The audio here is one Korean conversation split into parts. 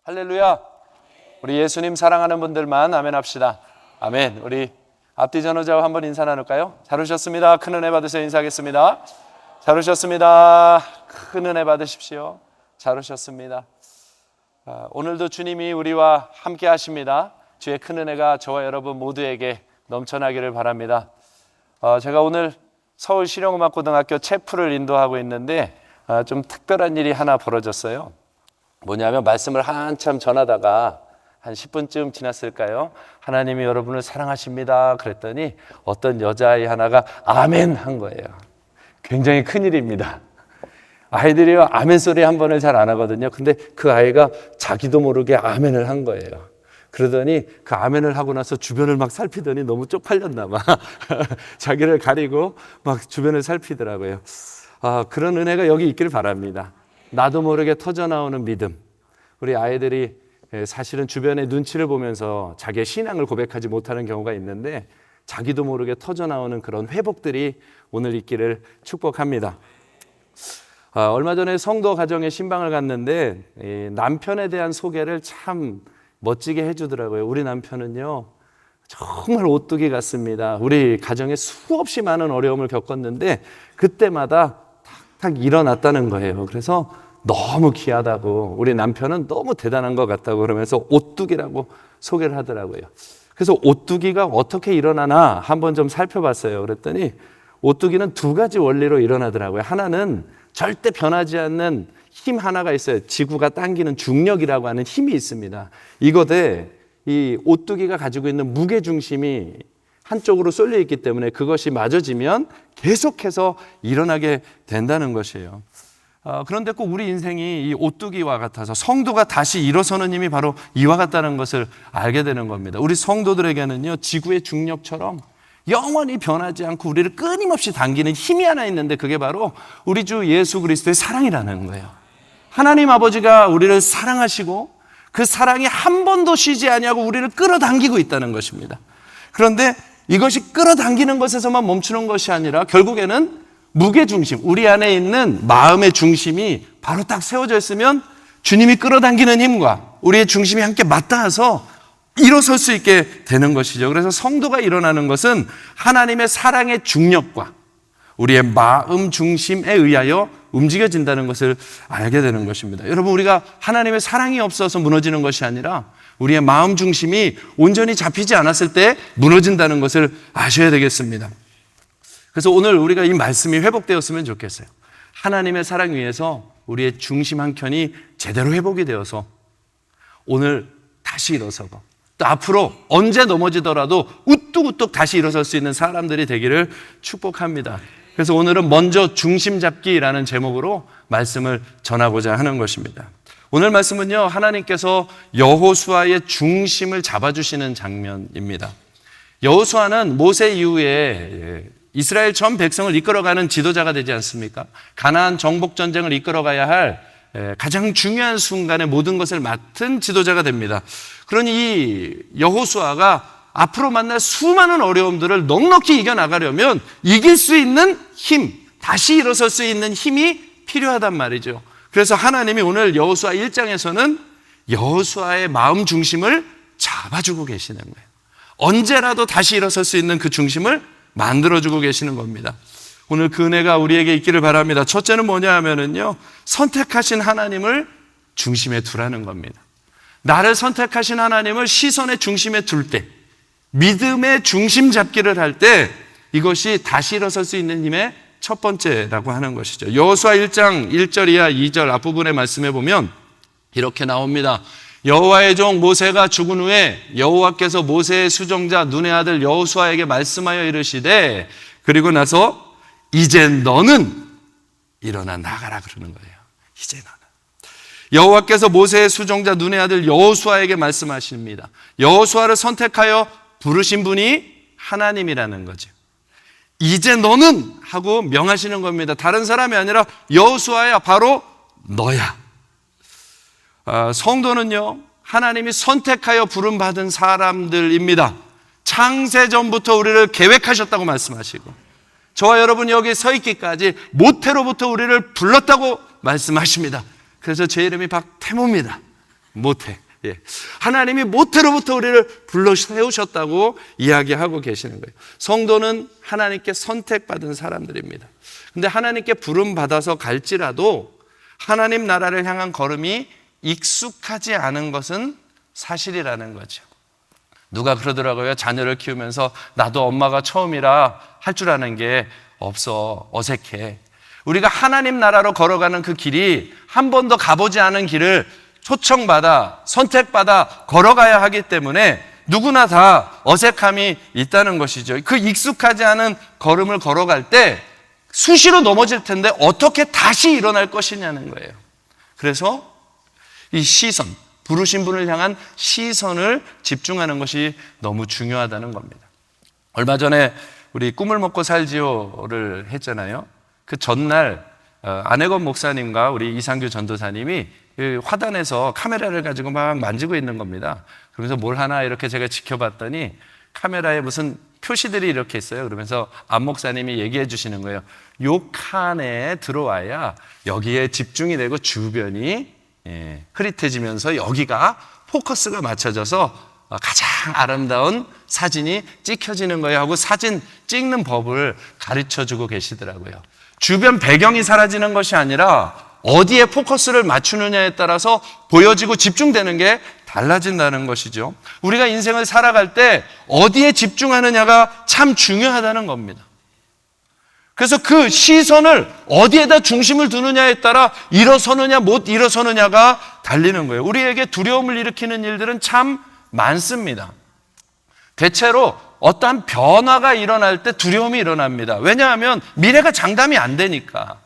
할렐루야. 우리 예수님 사랑하는 분들만 아멘 합시다. 아멘. 우리 앞뒤 전호자와 한번 인사 나눌까요? 잘 오셨습니다. 큰 은혜 받으세요. 인사하겠습니다. 잘 오셨습니다. 큰 은혜 받으십시오. 잘 오셨습니다. 오늘도 주님이 우리와 함께 하십니다. 주의 큰 은혜가 저와 여러분 모두에게 넘쳐나기를 바랍니다. 제가 오늘 서울 실용음악고등학교 체프를 인도하고 있는데 좀 특별한 일이 하나 벌어졌어요. 뭐냐면 말씀을 한참 전하다가 한 10분쯤 지났을까요? 하나님이 여러분을 사랑하십니다 그랬더니 어떤 여자아이 하나가 아멘 한 거예요. 굉장히 큰일입니다. 아이들이요 아멘 소리 한 번을 잘 안 하거든요. 근데 그 아이가 자기도 모르게 아멘을 한 거예요. 그러더니 그 아멘을 하고 나서 주변을 막 살피더니 너무 쪽팔렸나 봐. 자기를 가리고 막 주변을 살피더라고요. 그런 은혜가 여기 있기를 바랍니다. 나도 모르게 터져나오는 믿음. 우리 아이들이 사실은 주변의 눈치를 보면서 자기의 신앙을 고백하지 못하는 경우가 있는데 자기도 모르게 터져나오는 그런 회복들이 오늘 있기를 축복합니다. 얼마 전에 성도 가정에 신방을 갔는데 남편에 대한 소개를 참 멋지게 해주더라고요. 우리 남편은요 정말 오뚜기 같습니다. 우리 가정에 수없이 많은 어려움을 겪었는데 그때마다 탁탁 일어났다는 거예요. 그래서 너무 귀하다고, 우리 남편은 너무 대단한 것 같다고 그러면서 오뚜기라고 소개를 하더라고요. 그래서 오뚜기가 어떻게 일어나나 한번 좀 살펴봤어요. 그랬더니 오뚜기는 두 가지 원리로 일어나더라고요. 하나는 절대 변하지 않는 힘 하나가 있어요. 지구가 당기는 중력이라고 하는 힘이 있습니다. 이거대 이 오뚜기가 가지고 있는 무게 중심이 한쪽으로 쏠려 있기 때문에 그것이 맞아지면 계속해서 일어나게 된다는 것이에요. 그런데 꼭 우리 인생이 이 오뚜기와 같아서 성도가 다시 일어서는 힘이 바로 이와 같다는 것을 알게 되는 겁니다. 우리 성도들에게는요 지구의 중력처럼 영원히 변하지 않고 우리를 끊임없이 당기는 힘이 하나 있는데 그게 바로 우리 주 예수 그리스도의 사랑이라는 거예요. 하나님 아버지가 우리를 사랑하시고 그 사랑이 한 번도 쉬지 아니하고 우리를 끌어당기고 있다는 것입니다. 그런데 이것이 끌어당기는 것에서만 멈추는 것이 아니라 결국에는 무게중심, 우리 안에 있는 마음의 중심이 바로 딱 세워져 있으면 주님이 끌어당기는 힘과 우리의 중심이 함께 맞닿아서 일어설 수 있게 되는 것이죠. 그래서 성도가 일어나는 것은 하나님의 사랑의 중력과 우리의 마음 중심에 의하여 움직여진다는 것을 알게 되는 것입니다. 여러분, 우리가 하나님의 사랑이 없어서 무너지는 것이 아니라 우리의 마음 중심이 온전히 잡히지 않았을 때 무너진다는 것을 아셔야 되겠습니다. 그래서 오늘 우리가 이 말씀이 회복되었으면 좋겠어요. 하나님의 사랑 위에서 우리의 중심 한 켠이 제대로 회복이 되어서 오늘 다시 일어서고 또 앞으로 언제 넘어지더라도 우뚝우뚝 다시 일어설 수 있는 사람들이 되기를 축복합니다. 그래서 오늘은 먼저 중심 잡기라는 제목으로 말씀을 전하고자 하는 것입니다. 오늘 말씀은요, 하나님께서 여호수아의 중심을 잡아주시는 장면입니다. 여호수아는 모세 이후에 이스라엘 전 백성을 이끌어가는 지도자가 되지 않습니까? 가나안 정복 전쟁을 이끌어가야 할 가장 중요한 순간에 모든 것을 맡은 지도자가 됩니다. 그러니 이 여호수아가 앞으로 만날 수많은 어려움들을 넉넉히 이겨나가려면 이길 수 있는 힘, 다시 일어설 수 있는 힘이 필요하단 말이죠. 그래서 하나님이 오늘 여호수아 1장에서는 여호수아의 마음 중심을 잡아주고 계시는 거예요. 언제라도 다시 일어설 수 있는 그 중심을 만들어주고 계시는 겁니다. 오늘 그 은혜가 우리에게 있기를 바랍니다. 첫째는 뭐냐 하면은요, 선택하신 하나님을 중심에 두라는 겁니다. 나를 선택하신 하나님을 시선의 중심에 둘 때, 믿음의 중심 잡기를 할 때 이것이 다시 일어설 수 있는 힘의 첫 번째라고 하는 것이죠. 여호수아 1장 1절 이하 2절 앞부분에 말씀해 보면 이렇게 나옵니다. 여호와의 종 모세가 죽은 후에 여호와께서 모세의 수종자 눈의 아들 여호수아에게 말씀하여 이르시되, 그리고 나서 이제 너는 일어나 나가라 그러는 거예요. 이제 너는. 여호와께서 모세의 수종자 눈의 아들 여호수아에게 말씀하십니다. 여호수아를 선택하여 부르신 분이 하나님이라는 거죠. 이제 너는 하고 명하시는 겁니다. 다른 사람이 아니라 여호수아야, 바로 너야. 성도는요, 하나님이 선택하여 부름받은 사람들입니다. 창세전부터 우리를 계획하셨다고 말씀하시고 저와 여러분이 여기 서 있기까지 모태로부터 우리를 불렀다고 말씀하십니다. 그래서 제 이름이 박태모입니다. 모태. 예. 하나님이 모태로부터 우리를 불러 세우셨다고 이야기하고 계시는 거예요. 성도는 하나님께 선택받은 사람들입니다. 근데 하나님께 부름받아서 갈지라도 하나님 나라를 향한 걸음이 익숙하지 않은 것은 사실이라는 거죠. 누가 그러더라고요. 자녀를 키우면서 나도 엄마가 처음이라 할 줄 아는 게 없어. 어색해. 우리가 하나님 나라로 걸어가는 그 길이 한 번도 가보지 않은 길을 초청받아 선택받아 걸어가야 하기 때문에 누구나 다 어색함이 있다는 것이죠. 그 익숙하지 않은 걸음을 걸어갈 때 수시로 넘어질 텐데 어떻게 다시 일어날 것이냐는 거예요. 그래서 이 시선, 부르신 분을 향한 시선을 집중하는 것이 너무 중요하다는 겁니다. 얼마 전에 우리 꿈을 먹고 살지요를 했잖아요. 그 전날 안혜건 목사님과 우리 이상규 전도사님이 화단에서 카메라를 가지고 막 만지고 있는 겁니다. 그러면서 뭘 하나 이렇게 제가 지켜봤더니 카메라에 무슨 표시들이 이렇게 있어요. 그러면서 안 목사님이 얘기해 주시는 거예요. 요 칸에 들어와야 여기에 집중이 되고 주변이 흐릿해지면서 여기가 포커스가 맞춰져서 가장 아름다운 사진이 찍혀지는 거예요 하고 사진 찍는 법을 가르쳐 주고 계시더라고요. 주변 배경이 사라지는 것이 아니라 어디에 포커스를 맞추느냐에 따라서 보여지고 집중되는 게 달라진다는 것이죠. 우리가 인생을 살아갈 때 어디에 집중하느냐가 참 중요하다는 겁니다. 그래서 그 시선을 어디에다 중심을 두느냐에 따라 일어서느냐 못 일어서느냐가 달리는 거예요. 우리에게 두려움을 일으키는 일들은 참 많습니다. 대체로 어떠한 변화가 일어날 때 두려움이 일어납니다. 왜냐하면 미래가 장담이 안 되니까.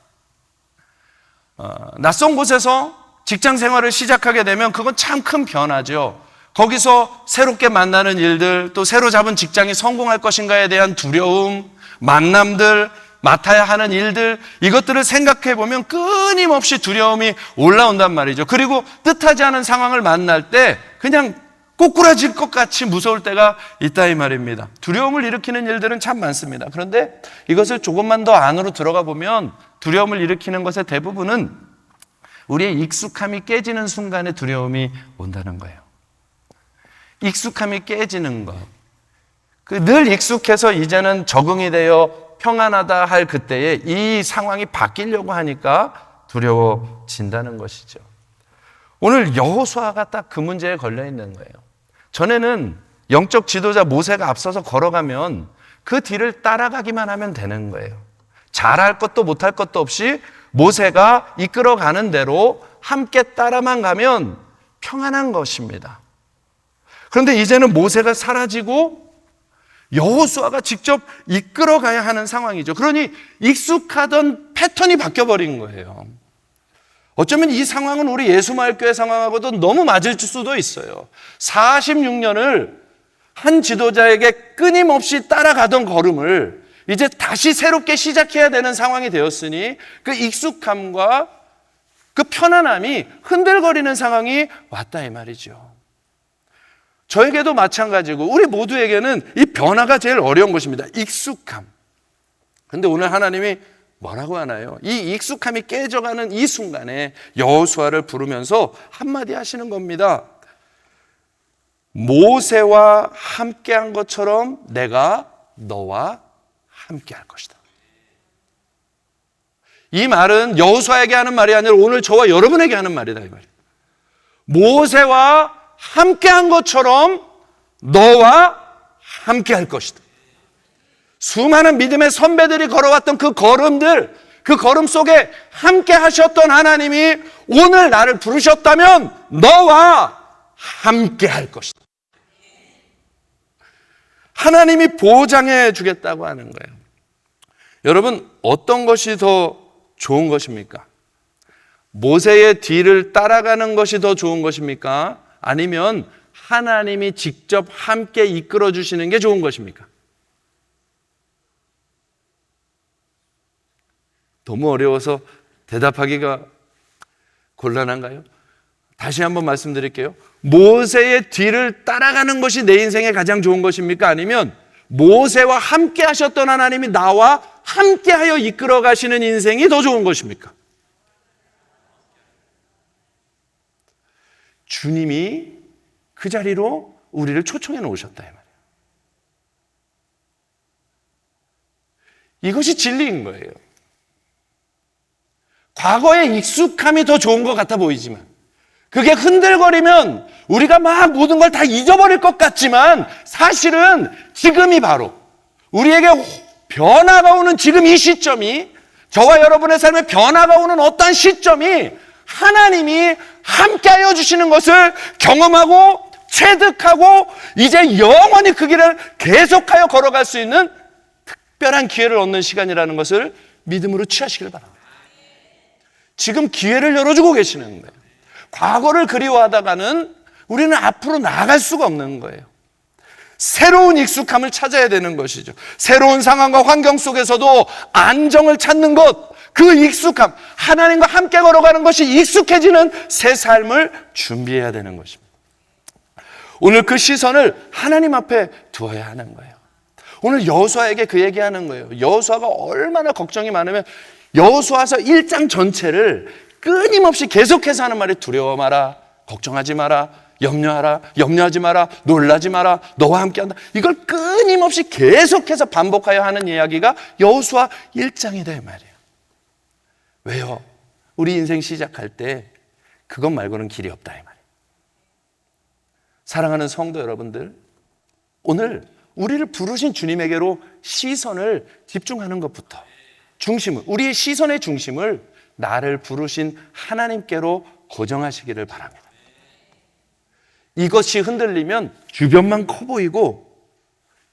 낯선 곳에서 직장 생활을 시작하게 되면 그건 참 큰 변화죠. 거기서 새롭게 만나는 일들, 또 새로 잡은 직장이 성공할 것인가에 대한 두려움, 만남들, 맡아야 하는 일들, 이것들을 생각해 보면 끊임없이 두려움이 올라온단 말이죠. 그리고 뜻하지 않은 상황을 만날 때 그냥 꼬꾸라질 것 같이 무서울 때가 있다 이 말입니다. 두려움을 일으키는 일들은 참 많습니다. 그런데 이것을 조금만 더 안으로 들어가 보면 두려움을 일으키는 것의 대부분은 우리의 익숙함이 깨지는 순간에 두려움이 온다는 거예요. 익숙함이 깨지는 것. 늘 익숙해서 이제는 적응이 되어 평안하다 할 그때에 이 상황이 바뀌려고 하니까 두려워진다는 것이죠. 오늘 여호수아가 딱 그 문제에 걸려 있는 거예요. 전에는 영적 지도자 모세가 앞서서 걸어가면 그 뒤를 따라가기만 하면 되는 거예요. 잘할 것도 못할 것도 없이 모세가 이끌어가는 대로 함께 따라만 가면 평안한 것입니다. 그런데 이제는 모세가 사라지고 여호수아가 직접 이끌어가야 하는 상황이죠. 그러니 익숙하던 패턴이 바뀌어버린 거예요. 어쩌면 이 상황은 우리 예수마을교회 상황하고도 너무 맞을 수도 있어요. 46년을 한 지도자에게 끊임없이 따라가던 걸음을 이제 다시 새롭게 시작해야 되는 상황이 되었으니 그 익숙함과 그 편안함이 흔들거리는 상황이 왔다 이 말이죠. 저에게도 마찬가지고 우리 모두에게는 이 변화가 제일 어려운 것입니다. 익숙함. 그런데 오늘 하나님이 뭐라고 하나요? 이 익숙함이 깨져가는 이 순간에 여호수아를 부르면서 한마디 하시는 겁니다. 모세와 함께한 것처럼 내가 너와 함께할 것이다. 이 말은 여호수아에게 하는 말이 아니라 오늘 저와 여러분에게 하는 말이다 이 말이에요. 모세와 함께한 것처럼 너와 함께할 것이다. 수많은 믿음의 선배들이 걸어왔던 그 걸음들, 그 걸음 속에 함께 하셨던 하나님이 오늘 나를 부르셨다면 너와 함께 할 것이다. 하나님이 보장해 주겠다고 하는 거예요. 여러분, 어떤 것이 더 좋은 것입니까? 모세의 뒤를 따라가는 것이 더 좋은 것입니까? 아니면 하나님이 직접 함께 이끌어 주시는 게 좋은 것입니까? 너무 어려워서 대답하기가 곤란한가요? 다시 한번 말씀드릴게요. 모세의 뒤를 따라가는 것이 내 인생에 가장 좋은 것입니까? 아니면 모세와 함께 하셨던 하나님이 나와 함께하여 이끌어 가시는 인생이 더 좋은 것입니까? 주님이 그 자리로 우리를 초청해 놓으셨다 이 말이에요. 이것이 진리인 거예요. 과거에 익숙함이 더 좋은 것 같아 보이지만, 그게 흔들거리면 우리가 막 모든 걸 다 잊어버릴 것 같지만, 사실은 지금이 바로 우리에게 변화가 오는 지금 이 시점이, 저와 여러분의 삶에 변화가 오는 어떠한 시점이 하나님이 함께하여 주시는 것을 경험하고 체득하고 이제 영원히 그 길을 계속하여 걸어갈 수 있는 특별한 기회를 얻는 시간이라는 것을 믿음으로 취하시길 바랍니다. 지금 기회를 열어주고 계시는 거예요. 과거를 그리워하다가는 우리는 앞으로 나아갈 수가 없는 거예요. 새로운 익숙함을 찾아야 되는 것이죠. 새로운 상황과 환경 속에서도 안정을 찾는 것, 그 익숙함, 하나님과 함께 걸어가는 것이 익숙해지는 새 삶을 준비해야 되는 것입니다. 오늘 그 시선을 하나님 앞에 두어야 하는 거예요. 오늘 여호수아에게 그 얘기하는 거예요. 여호수아가 얼마나 걱정이 많으면 여호수아서 1장 전체를 끊임없이 계속해서 하는 말이 두려워 마라, 걱정하지 마라, 염려하라, 염려하지 마라, 놀라지 마라, 너와 함께한다. 이걸 끊임없이 계속해서 반복하여 하는 이야기가 여호수아 1장이다 이 말이에요. 왜요? 우리 인생 시작할 때 그것 말고는 길이 없다 이 말이에요. 사랑하는 성도 여러분들, 오늘 우리를 부르신 주님에게로 시선을 집중하는 것부터, 중심을, 우리의 시선의 중심을 나를 부르신 하나님께로 고정하시기를 바랍니다. 이것이 흔들리면 주변만 커 보이고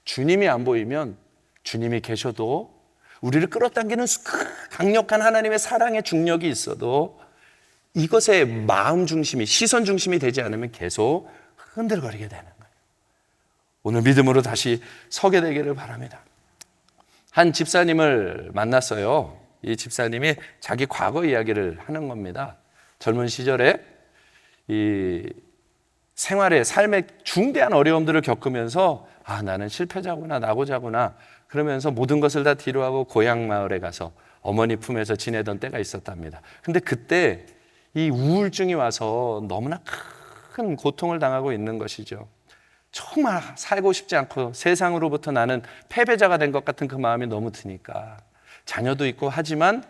주님이 안 보이면, 주님이 계셔도 우리를 끌어당기는 강력한 하나님의 사랑의 중력이 있어도 이것의 마음 중심이, 시선 중심이 되지 않으면 계속 흔들거리게 되는 거예요. 오늘 믿음으로 다시 서게 되기를 바랍니다. 한 집사님을 만났어요. 이 집사님이 자기 과거 이야기를 하는 겁니다. 젊은 시절에 이 생활의, 삶의 중대한 어려움들을 겪으면서 나는 실패자구나, 낙오자구나 그러면서 모든 것을 다 뒤로하고 고향 마을에 가서 어머니 품에서 지내던 때가 있었답니다. 근데 그때 이 우울증이 와서 너무나 큰 고통을 당하고 있는 것이죠. 정말 살고 싶지 않고 세상으로부터 나는 패배자가 된 것 같은 그 마음이 너무 드니까, 자녀도 있고 하지만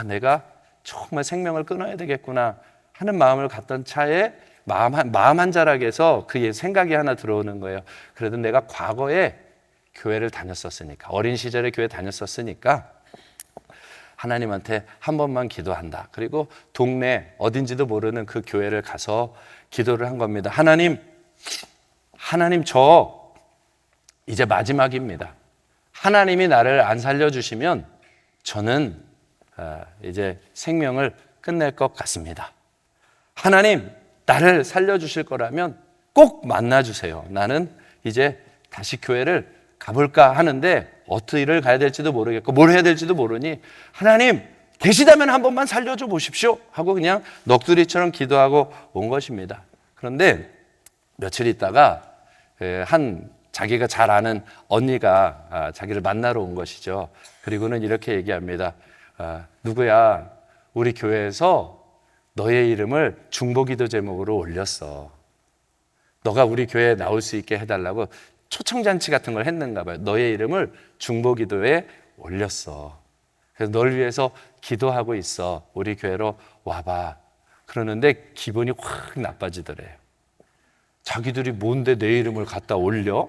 내가 정말 생명을 끊어야 되겠구나 하는 마음을 갖던 차에 마음 한 자락에서 그 생각이 하나 들어오는 거예요. 그래도 내가 과거에 교회를 다녔었으니까, 어린 시절에 교회 다녔었으니까 하나님한테 한 번만 기도한다. 그리고 동네 어딘지도 모르는 그 교회를 가서 기도를 한 겁니다. 하나님 저 이제 마지막입니다. 하나님이 나를 안 살려주시면 저는 이제 생명을 끝낼 것 같습니다. 하나님 나를 살려주실 거라면 꼭 만나주세요. 나는 이제 다시 교회를 가볼까 하는데 어떻게 일을 가야 될지도 모르겠고 뭘 해야 될지도 모르니 하나님 계시다면 한 번만 살려줘 보십시오 하고 그냥 넋두리처럼 기도하고 온 것입니다. 그런데 며칠 있다가 자기가 잘 아는 언니가 자기를 만나러 온 것이죠. 그리고는 이렇게 얘기합니다. 누구야, 우리 교회에서 너의 이름을 중보기도 제목으로 올렸어. 너가 우리 교회에 나올 수 있게 해달라고 초청잔치 같은 걸 했는가 봐요. 너의 이름을 중보기도에 올렸어. 그래서 널 위해서 기도하고 있어. 우리 교회로 와봐. 그러는데 기분이 확 나빠지더래요. 자기들이 뭔데 내 이름을 갖다 올려?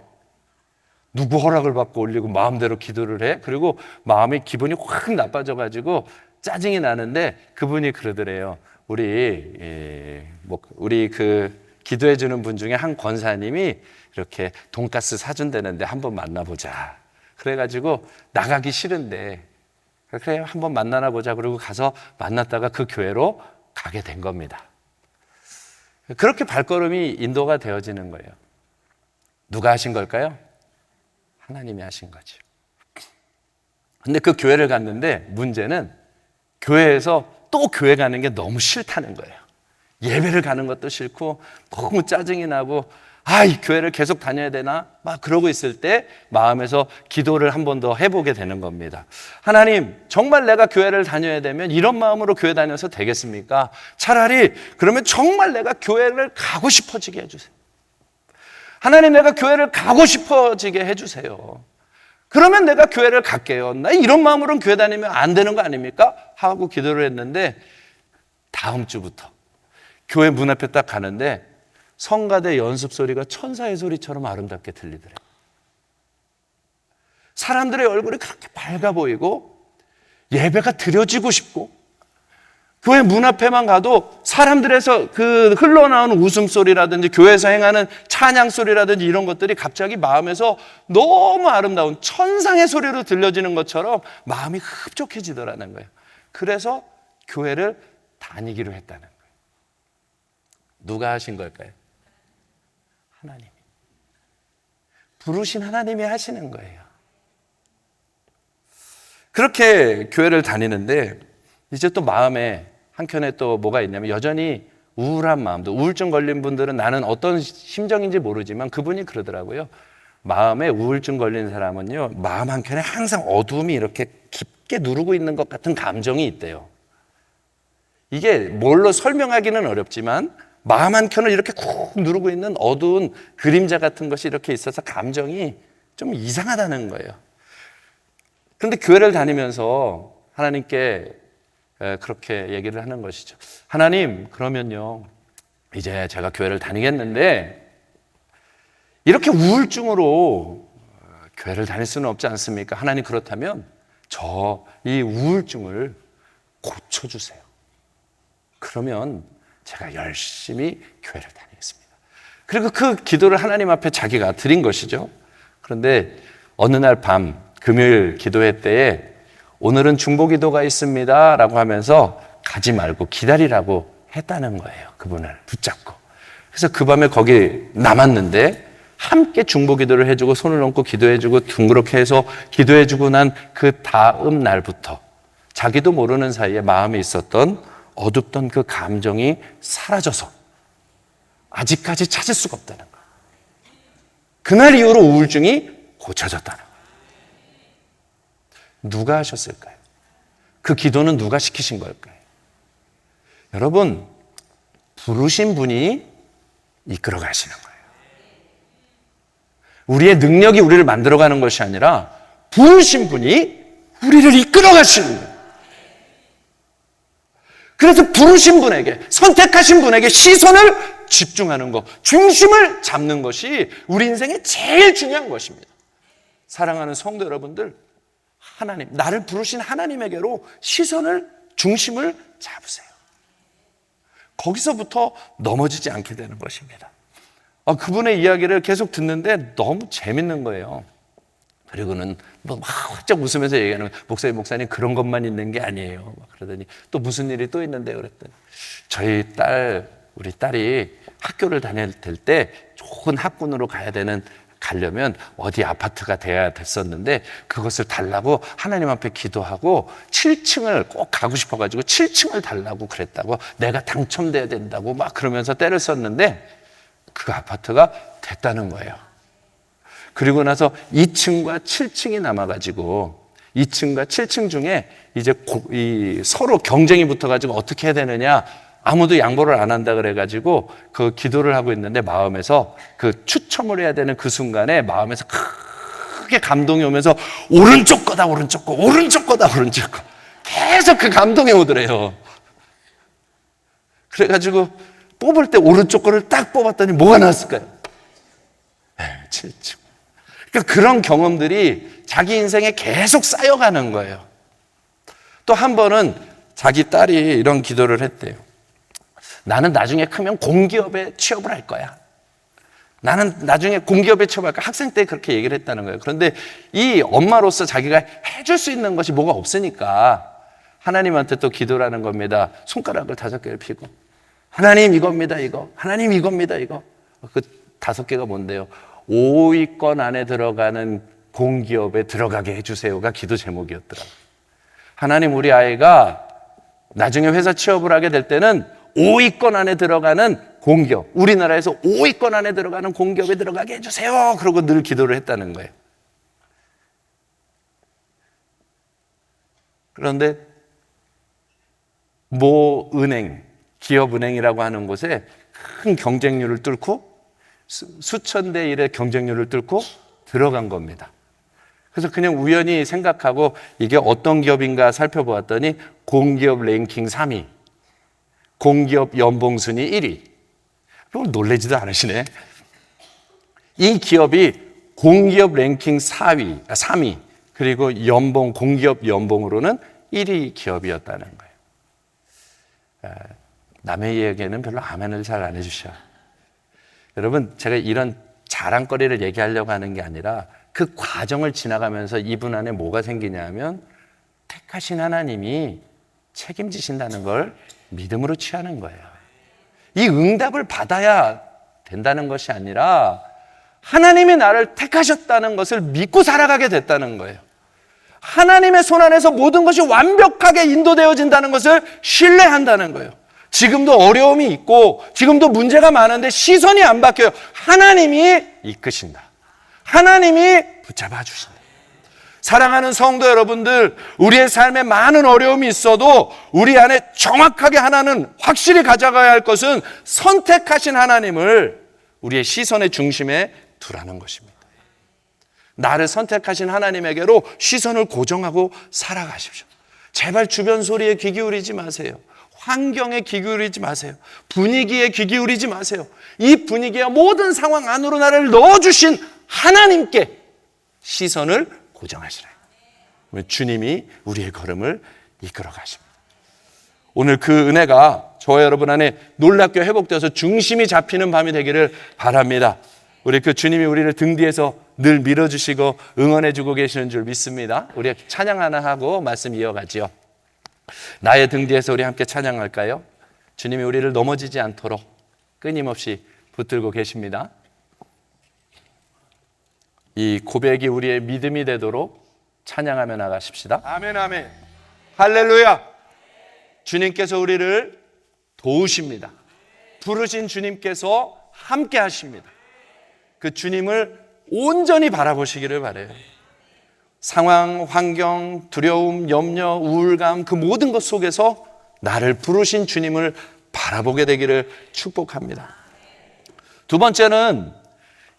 누구 허락을 받고 올리고 마음대로 기도를 해? 그리고 마음의 기분이 확 나빠져가지고 짜증이 나는데 그분이 그러더래요. 우리 그 기도해주는 분 중에 한 권사님이 이렇게 돈가스 사준다는데 한번 만나보자. 그래가지고 나가기 싫은데 그래 한번 만나나 보자. 그리고 가서 만났다가 그 교회로 가게 된 겁니다. 그렇게 발걸음이 인도가 되어지는 거예요. 누가 하신 걸까요? 하나님이 하신 거죠. 근데 그 교회를 갔는데 문제는 교회에서 또 교회 가는 게 너무 싫다는 거예요. 예배를 가는 것도 싫고 너무 짜증이 나고 이 교회를 계속 다녀야 되나? 막 그러고 있을 때 마음에서 기도를 한 번 더 해보게 되는 겁니다. 하나님, 정말 내가 교회를 다녀야 되면 이런 마음으로 교회 다녀서 되겠습니까? 차라리 그러면 정말 내가 교회를 가고 싶어지게 해주세요. 하나님, 내가 교회를 가고 싶어지게 해주세요. 그러면 내가 교회를 갈게요. 나 이런 마음으로는 교회 다니면 안 되는 거 아닙니까? 하고 기도를 했는데 다음 주부터 교회 문 앞에 딱 가는데 성가대 연습 소리가 천사의 소리처럼 아름답게 들리더래요. 사람들의 얼굴이 그렇게 밝아 보이고 예배가 드려지고 싶고 교회 문 앞에만 가도 사람들에서 그 흘러나오는 웃음소리라든지 교회에서 행하는 찬양소리라든지 이런 것들이 갑자기 마음에서 너무 아름다운 천상의 소리로 들려지는 것처럼 마음이 흡족해지더라는 거예요. 그래서 교회를 다니기로 했다는 거예요. 누가 하신 걸까요? 하나님이. 부르신 하나님이 하시는 거예요. 그렇게 교회를 다니는데 이제 또 마음에 한켠에 또 뭐가 있냐면 여전히 우울한 마음도, 우울증 걸린 분들은 나는 어떤 심정인지 모르지만 그분이 그러더라고요. 마음에 우울증 걸린 사람은요, 마음 한켠에 항상 어두움이 이렇게 깊게 누르고 있는 것 같은 감정이 있대요. 이게 뭘로 설명하기는 어렵지만 마음 한켠을 이렇게 쿡 누르고 있는 어두운 그림자 같은 것이 이렇게 있어서 감정이 좀 이상하다는 거예요. 그런데 교회를 다니면서 하나님께 그렇게 얘기를 하는 것이죠. 하나님, 그러면요, 이제 제가 교회를 다니겠는데 이렇게 우울증으로 교회를 다닐 수는 없지 않습니까? 하나님, 그렇다면 저 이 우울증을 고쳐주세요. 그러면 제가 열심히 교회를 다니겠습니다. 그리고 그 기도를 하나님 앞에 자기가 드린 것이죠. 그런데 어느 날 밤 금요일 기도회 때에 오늘은 중보기도가 있습니다 라고 하면서 가지 말고 기다리라고 했다는 거예요. 그분을 붙잡고. 그래서 그 밤에 거기 남았는데 함께 중보기도를 해주고 손을 얹고 기도해주고 둥그렇게 해서 기도해주고 난 그 다음 날부터 자기도 모르는 사이에 마음에 있었던 어둡던 그 감정이 사라져서 아직까지 찾을 수가 없다는 거예요. 그날 이후로 우울증이 고쳐졌다는 거예요. 누가 하셨을까요? 그 기도는 누가 시키신 걸까요? 여러분, 부르신 분이 이끌어 가시는 거예요. 우리의 능력이 우리를 만들어가는 것이 아니라 부르신 분이 우리를 이끌어 가시는 거예요. 그래서 부르신 분에게, 선택하신 분에게 시선을 집중하는 것, 중심을 잡는 것이 우리 인생의 제일 중요한 것입니다. 사랑하는 성도 여러분들, 하나님, 나를 부르신 하나님에게로 시선을, 중심을 잡으세요. 거기서부터 넘어지지 않게 되는 것입니다. 그분의 이야기를 계속 듣는데 너무 재밌는 거예요. 그리고는 막 활짝 웃으면서 얘기하는 거예요. 목사님 그런 것만 있는 게 아니에요. 막 그러더니 또 무슨 일이 또 있는데 그랬더니 우리 딸이 학교를 다닐 때 좋은 학군으로 가려면 어디 아파트가 돼야 됐었는데 그것을 달라고 하나님 앞에 기도하고 7층을 꼭 가고 싶어가지고 7층을 달라고 그랬다고, 내가 당첨돼야 된다고 막 그러면서 때를 썼는데 그 아파트가 됐다는 거예요. 그리고 나서 2층과 7층이 남아가지고 2층과 7층 중에 이제 서로 경쟁이 붙어가지고 어떻게 해야 되느냐, 아무도 양보를 안 한다 그래가지고 그 기도를 하고 있는데 마음에서 그 추첨을 해야 되는 그 순간에 마음에서 크게 감동이 오면서 오른쪽 거다, 오른쪽 거, 오른쪽 거다, 오른쪽 거. 계속 그 감동이 오더래요. 그래가지고 뽑을 때 오른쪽 거를 딱 뽑았더니 뭐가 나왔을까요? 7층. 그러니까 그런 경험들이 자기 인생에 계속 쌓여가는 거예요. 또 한 번은 자기 딸이 이런 기도를 했대요. 나는 나중에 크면 공기업에 취업을 할 거야. 나는 나중에 공기업에 취업할 거야. 학생 때 그렇게 얘기를 했다는 거예요. 그런데 이 엄마로서 자기가 해줄 수 있는 것이 뭐가 없으니까 하나님한테 또 기도를 하는 겁니다. 손가락을 5개를 펴고 하나님 이겁니다, 이거. 하나님 이겁니다, 이거. 그 5개가 뭔데요? 5위권 안에 들어가는 공기업에 들어가게 해주세요가 기도 제목이었더라고요. 하나님, 우리 아이가 나중에 회사 취업을 하게 될 때는 5위권 안에 들어가는 공기업, 우리나라에서 5위권 안에 들어가는 공기업에 들어가게 해주세요. 그러고 늘 기도를 했다는 거예요. 그런데 모 은행, 기업은행이라고 하는 곳에 큰 경쟁률을 뚫고 수천 대 1의 경쟁률을 뚫고 들어간 겁니다. 그래서 그냥 우연히 생각하고 이게 어떤 기업인가 살펴보았더니 공기업 랭킹 3위, 공기업 연봉순위 1위. 그럼 놀라지도 않으시네. 이 기업이 공기업 랭킹 3위, 그리고 공기업 연봉으로는 1위 기업이었다는 거예요. 남의 이야기에는 별로 아멘을 잘 안 해주셔. 여러분, 제가 이런 자랑거리를 얘기하려고 하는 게 아니라 그 과정을 지나가면서 이분 안에 뭐가 생기냐면 택하신 하나님이 책임지신다는 걸 믿음으로 취하는 거예요. 이 응답을 받아야 된다는 것이 아니라 하나님이 나를 택하셨다는 것을 믿고 살아가게 됐다는 거예요. 하나님의 손 안에서 모든 것이 완벽하게 인도되어진다는 것을 신뢰한다는 거예요. 지금도 어려움이 있고 지금도 문제가 많은데 시선이 안 바뀌어요. 하나님이 이끄신다. 하나님이 붙잡아 주신다. 사랑하는 성도 여러분들, 우리의 삶에 많은 어려움이 있어도 우리 안에 정확하게 하나는 확실히 가져가야 할 것은 선택하신 하나님을 우리의 시선의 중심에 두라는 것입니다. 나를 선택하신 하나님에게로 시선을 고정하고 살아가십시오. 제발 주변 소리에 귀 기울이지 마세요. 환경에 귀 기울이지 마세요. 분위기에 귀 기울이지 마세요. 이 분위기와 모든 상황 안으로 나를 넣어주신 하나님께 시선을 고정하시라. 주님이 우리의 걸음을 이끌어 가십니다. 오늘 그 은혜가 저와 여러분 안에 놀랍게 회복되어서 중심이 잡히는 밤이 되기를 바랍니다. 우리 그 주님이 우리를 등 뒤에서 늘 밀어주시고 응원해주고 계시는 줄 믿습니다. 우리 찬양 하나 하고 말씀 이어가지요. 나의 등 뒤에서 우리 함께 찬양할까요? 주님이 우리를 넘어지지 않도록 끊임없이 붙들고 계십니다. 이 고백이 우리의 믿음이 되도록 찬양하며 나가십시다. 아멘, 아멘. 할렐루야. 주님께서 우리를 도우십니다. 부르신 주님께서 함께 하십니다. 그 주님을 온전히 바라보시기를 바라요. 상황, 환경, 두려움, 염려, 우울감 그 모든 것 속에서 나를 부르신 주님을 바라보게 되기를 축복합니다. 두 번째는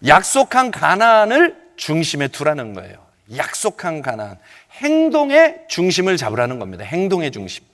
약속한 가나안을 중심에 두라는 거예요. 약속한 가나안. 행동의 중심을 잡으라는 겁니다. 행동의 중심.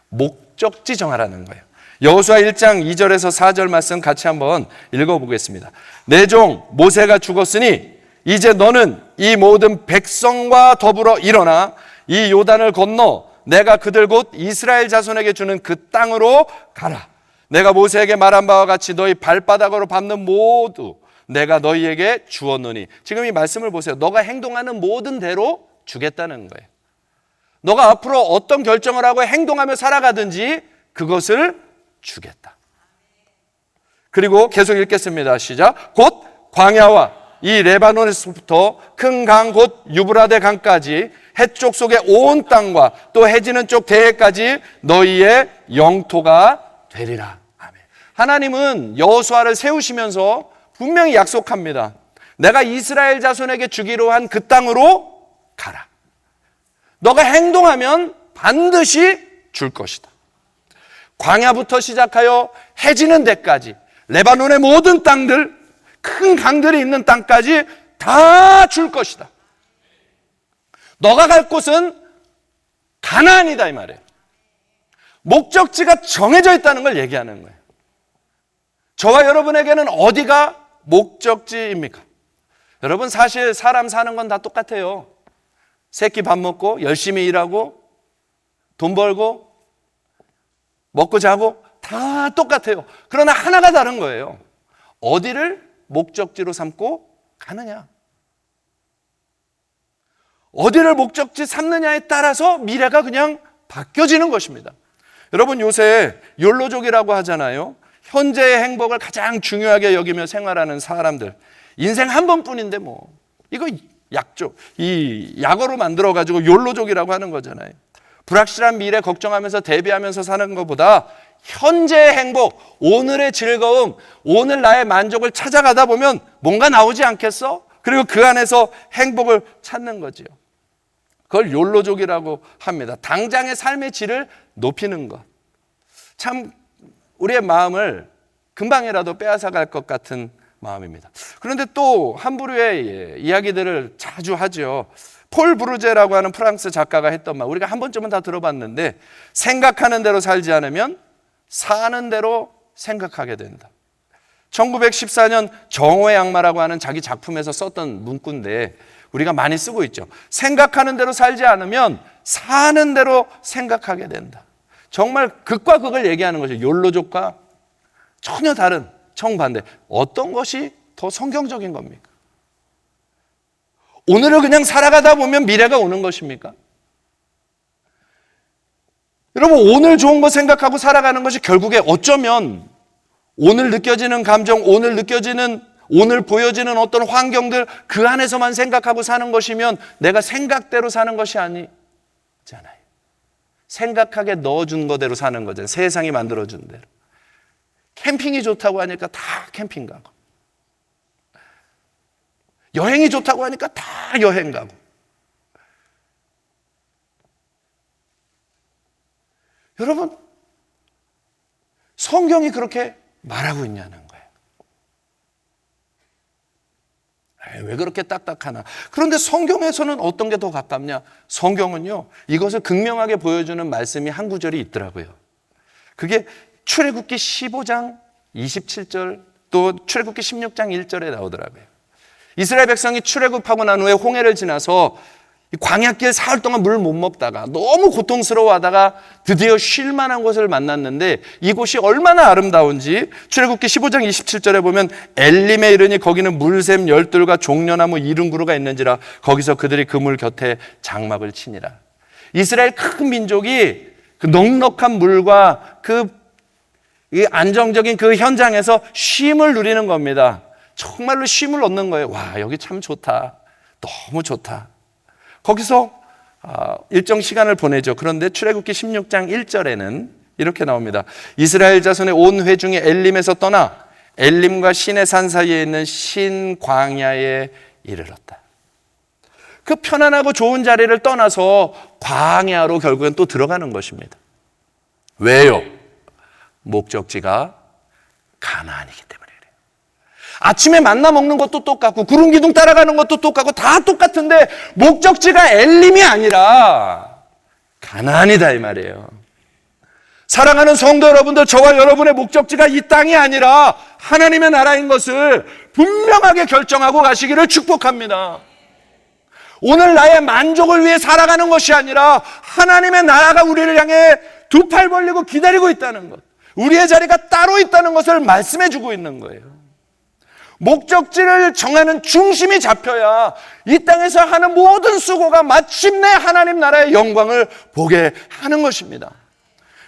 목적지 정하라는 거예요. 여호수아 1장 2절에서 4절 말씀 같이 한번 읽어보겠습니다. 내 종 모세가 죽었으니 이제 너는 이 모든 백성과 더불어 일어나 이 요단을 건너 내가 그들 곧 이스라엘 자손에게 주는 그 땅으로 가라. 내가 모세에게 말한 바와 같이 너희 발바닥으로 밟는 모두 내가 너희에게 주었노니. 지금 이 말씀을 보세요. 너가 행동하는 모든 대로 주겠다는 거예요. 너가 앞으로 어떤 결정을 하고 행동하며 살아가든지 그것을 주겠다. 그리고 계속 읽겠습니다. 시작. 곧 광야와 이 레바논에서부터 큰 강 곧 유브라데 강까지 해쪽 속의 온 땅과 또 해지는 쪽 대해까지 너희의 영토가 되리라. 아멘. 하나님은 여호수아를 세우시면서 분명히 약속합니다. 내가 이스라엘 자손에게 주기로 한 그 땅으로 가라. 너가 행동하면 반드시 줄 것이다. 광야부터 시작하여 해지는 데까지 레바논의 모든 땅들, 큰 강들이 있는 땅까지 다 줄 것이다. 너가 갈 곳은 가나안이다 이 말이에요. 목적지가 정해져 있다는 걸 얘기하는 거예요. 저와 여러분에게는 어디가 목적지입니까? 여러분 사실 사람 사는 건 다 똑같아요. 새끼 밥 먹고 열심히 일하고 돈 벌고 먹고 자고 다 똑같아요. 그러나 하나가 다른 거예요. 어디를 목적지로 삼고 가느냐. 어디를 목적지 삼느냐에 따라서 미래가 그냥 바뀌어지는 것입니다. 여러분 요새 욜로족이라고 하잖아요. 현재의 행복을 가장 중요하게 여기며 생활하는 사람들. 인생 한 번뿐인데 뭐 이거 약죠. 이 약어로 만들어가지고 욜로족이라고 하는 거잖아요. 불확실한 미래 걱정하면서 대비하면서 사는 것보다 현재의 행복, 오늘의 즐거움, 오늘 나의 만족을 찾아가다 보면 뭔가 나오지 않겠어? 그리고 그 안에서 행복을 찾는 거지요. 그걸 욜로족이라고 합니다. 당장의 삶의 질을 높이는 것. 참 우리의 마음을 금방이라도 빼앗아갈 것 같은 마음입니다. 그런데 또 한 부류의 이야기들을 자주 하죠. 폴 브루제라고 하는 프랑스 작가가 했던 말, 우리가 한 번쯤은 다 들어봤는데, 생각하는 대로 살지 않으면 사는 대로 생각하게 된다. 1914년 정오의 악마라고 하는 자기 작품에서 썼던 문구인데 우리가 많이 쓰고 있죠. 생각하는 대로 살지 않으면 사는 대로 생각하게 된다. 정말 극과 극을 얘기하는 것이죠. 욜로족과 전혀 다른 정반대. 어떤 것이 더 성경적인 겁니까? 오늘을 그냥 살아가다 보면 미래가 오는 것입니까? 여러분, 오늘 좋은 거 생각하고 살아가는 것이 결국에 어쩌면 오늘 느껴지는 감정, 오늘 보여지는 어떤 환경들, 그 안에서만 생각하고 사는 것이면 내가 생각대로 사는 것이 아니잖아요. 생각하게 넣어준 거대로 사는 거잖아요. 세상이 만들어준 대로. 캠핑이 좋다고 하니까 다 캠핑 가고, 여행이 좋다고 하니까 다 여행 가고. 여러분, 성경이 그렇게 말하고 있냐는 거예요. 왜 그렇게 딱딱하나? 그런데 성경에서는 어떤 게 더 가깝냐? 성경은요, 이것을 극명하게 보여주는 말씀이 한 구절이 있더라고요. 그게 출애굽기 15장 27절, 또 출애굽기 16장 1절에 나오더라고요. 이스라엘 백성이 출애굽하고 난 후에 홍해를 지나서 광야길 사흘 동안 물 못 먹다가 너무 고통스러워하다가 드디어 쉴 만한 곳을 만났는데, 이곳이 얼마나 아름다운지 출애굽기 15장 27절에 보면, 엘림에 이르니 거기는 물샘 열둘과 종려나무 이른 그루가 있는지라 거기서 그들이 그 물 곁에 장막을 치니라. 이스라엘 큰 민족이 그 넉넉한 물과 그 안정적인 그 현장에서 쉼을 누리는 겁니다. 정말로 쉼을 얻는 거예요. 와, 여기 참 좋다. 너무 좋다. 거기서 일정 시간을 보내죠. 그런데 출애굽기 16장 1절에는 이렇게 나옵니다. 이스라엘 자손의 온 회중이 엘림에서 떠나 엘림과 신의 산 사이에 있는 신 광야에 이르렀다. 그 편안하고 좋은 자리를 떠나서 광야로 결국엔 또 들어가는 것입니다. 왜요? 목적지가 가나안이기 때문에 그래요. 아침에 만나 먹는 것도 똑같고 구름 기둥 따라가는 것도 똑같고 다 똑같은데 목적지가 엘림이 아니라 가나안이다 이 말이에요. 사랑하는 성도 여러분들, 저와 여러분의 목적지가 이 땅이 아니라 하나님의 나라인 것을 분명하게 결정하고 가시기를 축복합니다. 오늘 나의 만족을 위해 살아가는 것이 아니라 하나님의 나라가 우리를 향해 두 팔 벌리고 기다리고 있다는 것, 우리의 자리가 따로 있다는 것을 말씀해 주고 있는 거예요. 목적지를 정하는 중심이 잡혀야 이 땅에서 하는 모든 수고가 마침내 하나님 나라의 영광을 보게 하는 것입니다.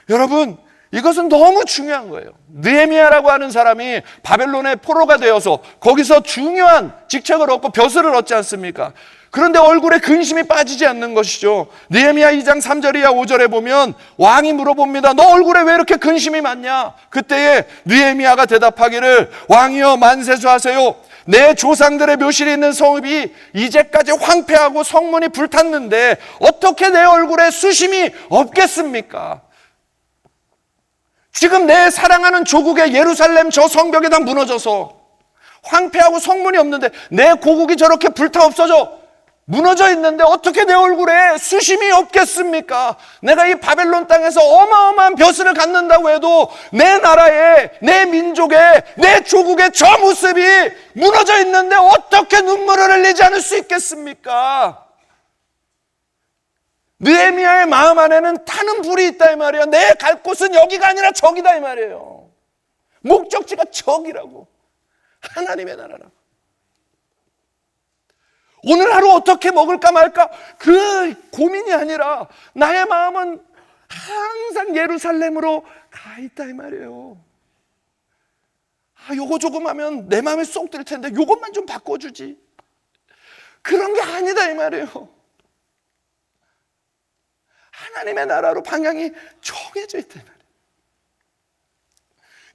여러분, 이것은 너무 중요한 거예요. 느헤미야라고 하는 사람이 바벨론의 포로가 되어서 거기서 중요한 직책을 얻고 벼슬을 얻지 않습니까? 그런데 얼굴에 근심이 빠지지 않는 것이죠. 느헤미야 2장 3절 이하 5절에 보면 왕이 물어봅니다. 너 얼굴에 왜 이렇게 근심이 많냐? 그때에 느헤미야가 대답하기를, 왕이여 만세수하세요. 내 조상들의 묘실이 있는 성읍이 이제까지 황폐하고 성문이 불탔는데 어떻게 내 얼굴에 수심이 없겠습니까? 지금 내 사랑하는 조국의 예루살렘 저 성벽이 다 무너져서 황폐하고 성문이 없는데 내 고국이 저렇게 불타 없어져 무너져 있는데 어떻게 내 얼굴에 수심이 없겠습니까? 내가 이 바벨론 땅에서 어마어마한 벼슬을 갖는다고 해도 내 나라에, 내 민족에, 내 조국의 저 모습이 무너져 있는데 어떻게 눈물을 흘리지 않을 수 있겠습니까? 느헤미야의 마음 안에는 타는 불이 있다 이 말이에요. 내 갈 곳은 여기가 아니라 저기다 이 말이에요. 목적지가 저기라고, 하나님의 나라라고. 오늘 하루 어떻게 먹을까 말까 그 고민이 아니라 나의 마음은 항상 예루살렘으로 가 있다 이 말이에요. 요거 조금 하면 내 마음에 쏙 들 텐데 요것만 좀 바꿔주지, 그런 게 아니다 이 말이에요. 하나님의 나라로 방향이 정해져 있다 이 말이에요.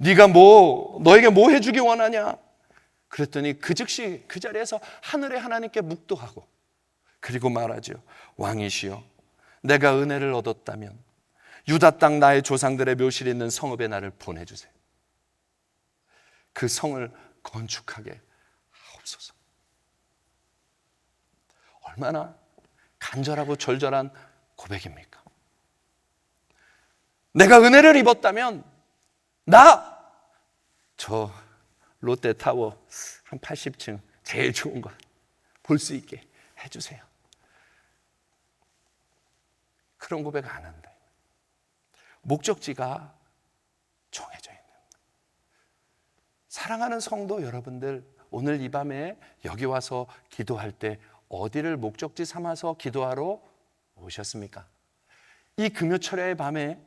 네가 너에게 뭐 해주기 원하냐? 그랬더니 그 즉시 그 자리에서 하늘의 하나님께 묵도하고, 그리고 말하죠. 왕이시여, 내가 은혜를 얻었다면 유다 땅 나의 조상들의 묘실이 있는 성읍에 나를 보내주세요. 그 성을 건축하게 하옵소서. 얼마나 간절하고 절절한 고백입니까? 내가 은혜를 입었다면 저 롯데타워 한 80층 제일 좋은 거 볼 수 있게 해주세요. 그런 고백 안 한다. 목적지가 정해져 있는 거예요. 사랑하는 성도 여러분들, 오늘 이 밤에 여기 와서 기도할 때 어디를 목적지 삼아서 기도하러 오셨습니까? 이 금요철야의 밤에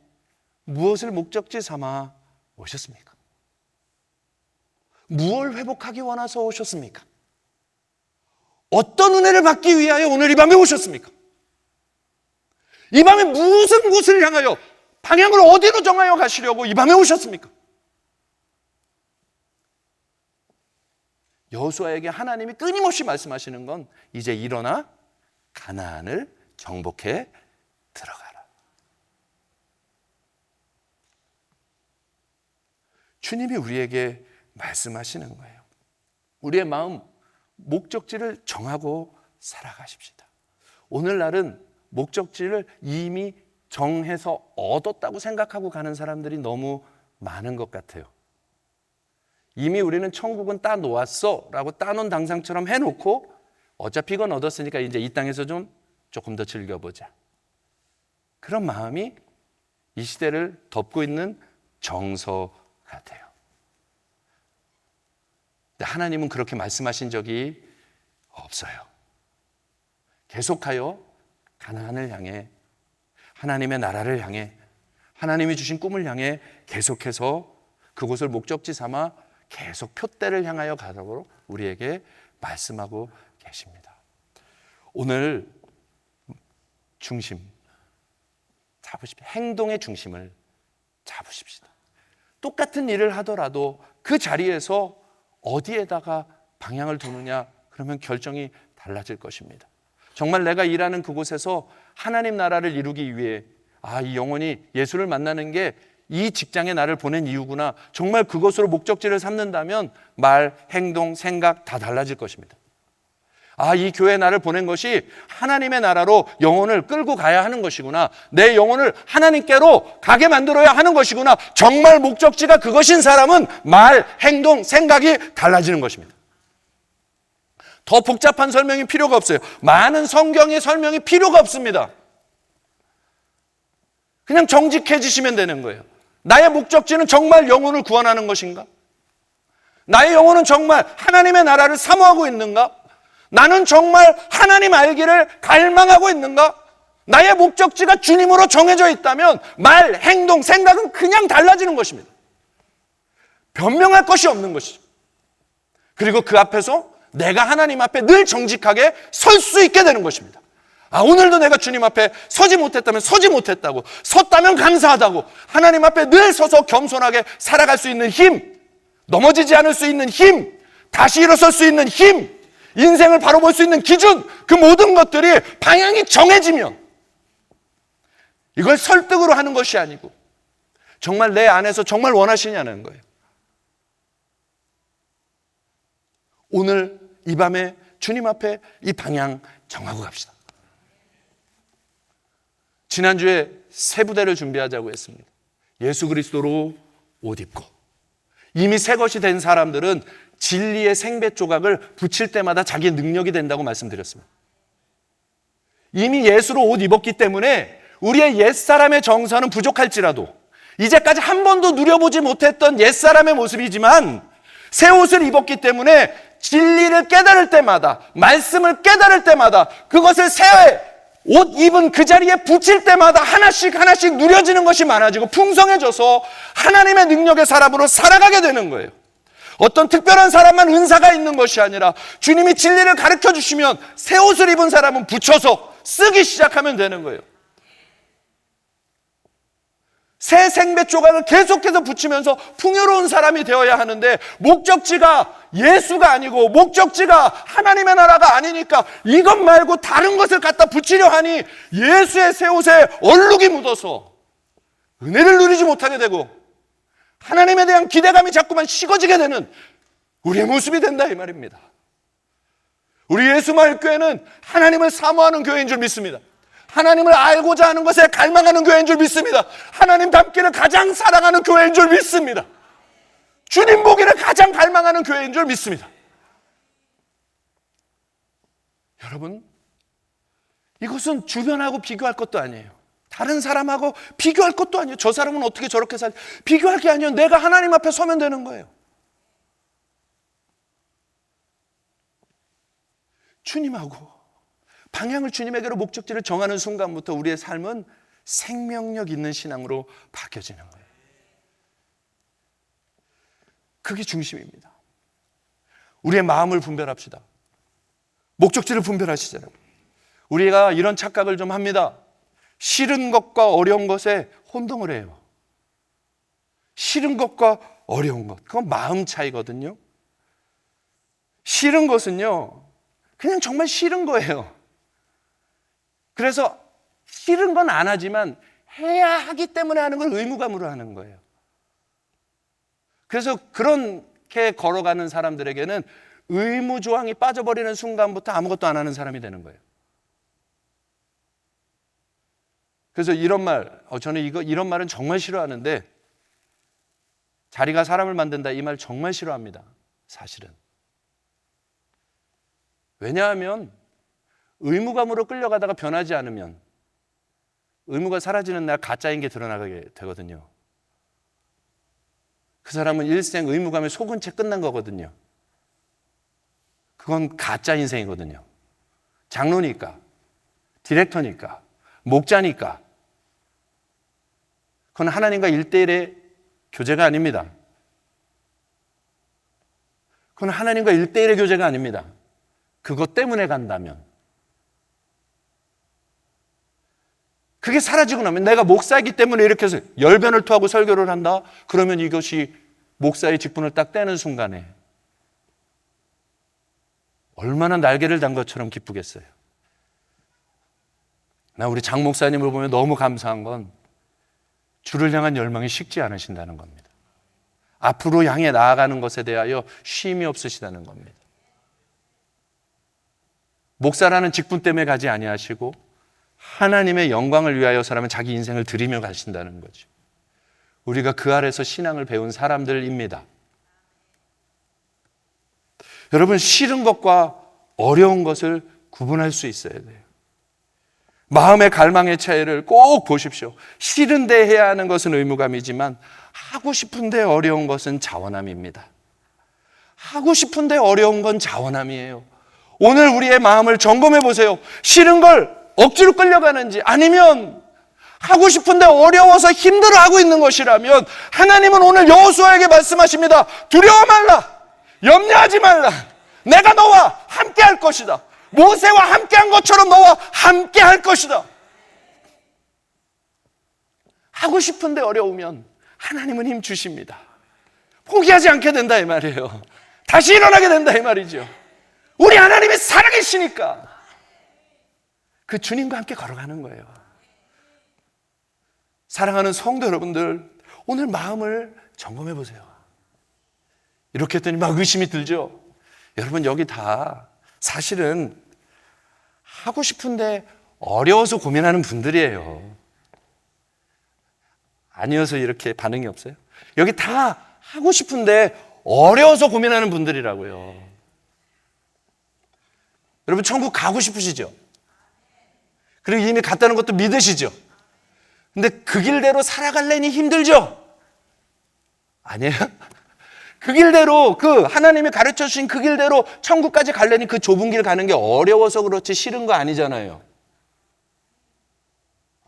무엇을 목적지 삼아 오셨습니까? 무엇을 회복하기 원해서 오셨습니까? 어떤 은혜를 받기 위하여 오늘 이 밤에 오셨습니까? 이 밤에 무슨 곳을 향하여, 방향을 어디로 정하여 가시려고 이 밤에 오셨습니까? 여호수아에게 하나님이 끊임없이 말씀하시는 건 이제 일어나 가나안을 정복해 들어가라. 주님이 우리에게 말씀하시는 거예요. 우리의 마음, 목적지를 정하고 살아가십시다. 오늘날은 목적지를 이미 정해서 얻었다고 생각하고 가는 사람들이 너무 많은 것 같아요. 이미 우리는 천국은 따놓았어 라고 따놓은 당상처럼 해놓고 어차피 이건 얻었으니까 이제 이 땅에서 조금 더 즐겨보자. 그런 마음이 이 시대를 덮고 있는 정서 같아요. 근데 하나님은 그렇게 말씀하신 적이 없어요. 계속하여 가나안을 향해, 하나님의 나라를 향해, 하나님이 주신 꿈을 향해 계속해서 그곳을 목적지 삼아 계속 표대를 향하여 가라고 우리에게 말씀하고 계십니다. 오늘 중심 잡으십시오. 행동의 중심을 잡으십시다. 똑같은 일을 하더라도 그 자리에서 어디에다가 방향을 두느냐, 그러면 결정이 달라질 것입니다. 정말 내가 일하는 그곳에서 하나님 나라를 이루기 위해 이 영혼이 예수를 만나는 게 이 직장에 나를 보낸 이유구나, 정말 그것으로 목적지를 삼는다면 말, 행동, 생각 다 달라질 것입니다. 이 교회에 나를 보낸 것이 하나님의 나라로 영혼을 끌고 가야 하는 것이구나, 내 영혼을 하나님께로 가게 만들어야 하는 것이구나, 정말 목적지가 그것인 사람은 말, 행동, 생각이 달라지는 것입니다. 더 복잡한 설명이 필요가 없어요. 많은 성경의 설명이 필요가 없습니다. 그냥 정직해지시면 되는 거예요. 나의 목적지는 정말 영혼을 구원하는 것인가? 나의 영혼은 정말 하나님의 나라를 사모하고 있는가? 나는 정말 하나님 알기를 갈망하고 있는가? 나의 목적지가 주님으로 정해져 있다면 말, 행동, 생각은 그냥 달라지는 것입니다. 변명할 것이 없는 것이죠. 그리고 그 앞에서 내가 하나님 앞에 늘 정직하게 설 수 있게 되는 것입니다. 오늘도 내가 주님 앞에 서지 못했다면 서지 못했다고, 섰다면 감사하다고, 하나님 앞에 늘 서서 겸손하게 살아갈 수 있는 힘, 넘어지지 않을 수 있는 힘, 다시 일어설 수 있는 힘, 인생을 바로 볼 수 있는 기준, 그 모든 것들이 방향이 정해지면, 이걸 설득으로 하는 것이 아니고 정말 내 안에서 정말 원하시냐는 거예요. 오늘 이 밤에 주님 앞에 이 방향 정하고 갑시다. 지난주에 새 부대를 준비하자고 했습니다. 예수 그리스도로 옷 입고, 이미 새 것이 된 사람들은 진리의 생배 조각을 붙일 때마다 자기 능력이 된다고 말씀드렸습니다. 이미 예수로 옷 입었기 때문에 우리의 옛사람의 정서는 부족할지라도, 이제까지 한 번도 누려보지 못했던 옛사람의 모습이지만 새 옷을 입었기 때문에 진리를 깨달을 때마다, 말씀을 깨달을 때마다, 그것을 새 옷 입은 그 자리에 붙일 때마다 하나씩 하나씩 누려지는 것이 많아지고 풍성해져서 하나님의 능력의 사람으로 살아가게 되는 거예요. 어떤 특별한 사람만 은사가 있는 것이 아니라 주님이 진리를 가르쳐 주시면 새 옷을 입은 사람은 붙여서 쓰기 시작하면 되는 거예요. 새 생배 조각을 계속해서 붙이면서 풍요로운 사람이 되어야 하는데, 목적지가 예수가 아니고 목적지가 하나님의 나라가 아니니까 이것 말고 다른 것을 갖다 붙이려 하니 예수의 새 옷에 얼룩이 묻어서 은혜를 누리지 못하게 되고 하나님에 대한 기대감이 자꾸만 식어지게 되는 우리의 모습이 된다, 이 말입니다. 우리 예수마을교회는 하나님을 사모하는 교회인 줄 믿습니다. 하나님을 알고자 하는 것에 갈망하는 교회인 줄 믿습니다. 하나님 닮기를 가장 사랑하는 교회인 줄 믿습니다. 주님 보기를 가장 갈망하는 교회인 줄 믿습니다. 여러분, 이것은 주변하고 비교할 것도 아니에요. 다른 사람하고 비교할 것도 아니에요. 저 사람은 어떻게 저렇게 살지, 비교할 게 아니에요. 내가 하나님 앞에 서면 되는 거예요. 주님하고 방향을, 주님에게로 목적지를 정하는 순간부터 우리의 삶은 생명력 있는 신앙으로 바뀌어지는 거예요. 그게 중심입니다. 우리의 마음을 분별합시다. 목적지를 분별하시잖아요. 우리가 이런 착각을 좀 합니다. 싫은 것과 어려운 것에 혼동을 해요. 싫은 것과 어려운 것, 그건 마음 차이거든요. 싫은 것은요, 그냥 정말 싫은 거예요. 그래서 싫은 건 안 하지만 해야 하기 때문에 하는 걸 의무감으로 하는 거예요. 그래서 그렇게 걸어가는 사람들에게는 의무 조항이 빠져버리는 순간부터 아무것도 안 하는 사람이 되는 거예요. 그래서 이런 말, 저는 이런 말은 정말 싫어하는데, 자리가 사람을 만든다, 이 말 정말 싫어합니다. 사실은. 왜냐하면 의무감으로 끌려가다가 변하지 않으면 의무가 사라지는 날 가짜인 게 드러나게 되거든요. 그 사람은 일생 의무감에 속은 채 끝난 거거든요. 그건 가짜 인생이거든요. 장로니까, 디렉터니까, 목자니까. 그건 하나님과 1대1의 교제가 아닙니다. 그건 하나님과 1대1의 교제가 아닙니다. 그것 때문에 간다면, 그게 사라지고 나면, 내가 목사이기 때문에 이렇게 해서 열변을 토하고 설교를 한다? 그러면 이것이 목사의 직분을 딱 떼는 순간에 얼마나 날개를 단 것처럼 기쁘겠어요. 나 우리 장 목사님을 보면 너무 감사한 건 주를 향한 열망이 식지 않으신다는 겁니다. 앞으로 향해 나아가는 것에 대하여 쉼이 없으시다는 겁니다. 목사라는 직분 때문에 가지 아니하시고 하나님의 영광을 위하여서라면 자기 인생을 드리며 가신다는 거죠. 우리가 그 아래서 신앙을 배운 사람들입니다. 여러분, 싫은 것과 어려운 것을 구분할 수 있어야 돼요. 마음의 갈망의 차이를 꼭 보십시오. 싫은데 해야 하는 것은 의무감이지만 하고 싶은데 어려운 것은 자원함입니다. 하고 싶은데 어려운 건 자원함이에요. 오늘 우리의 마음을 점검해 보세요. 싫은 걸 억지로 끌려가는지, 아니면 하고 싶은데 어려워서 힘들어하고 있는 것이라면 하나님은 오늘 여호수아에게 말씀하십니다. 두려워 말라, 염려하지 말라, 내가 너와 함께 할 것이다. 모세와 함께 한 것처럼 너와 함께 할 것이다. 하고 싶은데 어려우면 하나님은 힘 주십니다. 포기하지 않게 된다, 이 말이에요. 다시 일어나게 된다, 이 말이죠. 우리 하나님이 살아계시니까 그 주님과 함께 걸어가는 거예요. 사랑하는 성도 여러분들, 오늘 마음을 점검해 보세요. 이렇게 했더니 막 의심이 들죠. 여러분, 여기 다 사실은 하고 싶은데 어려워서 고민하는 분들이에요. 아니어서 이렇게 반응이 없어요? 여기 다 하고 싶은데 어려워서 고민하는 분들이라고요. 여러분, 천국 가고 싶으시죠? 그리고 이미 갔다는 것도 믿으시죠? 근데 그 길대로 살아갈래니 힘들죠? 아니에요? 그 길대로, 그 하나님이 가르쳐 주신 그 길대로 천국까지 갈래니 그 좁은 길 가는 게 어려워서 그렇지 싫은 거 아니잖아요.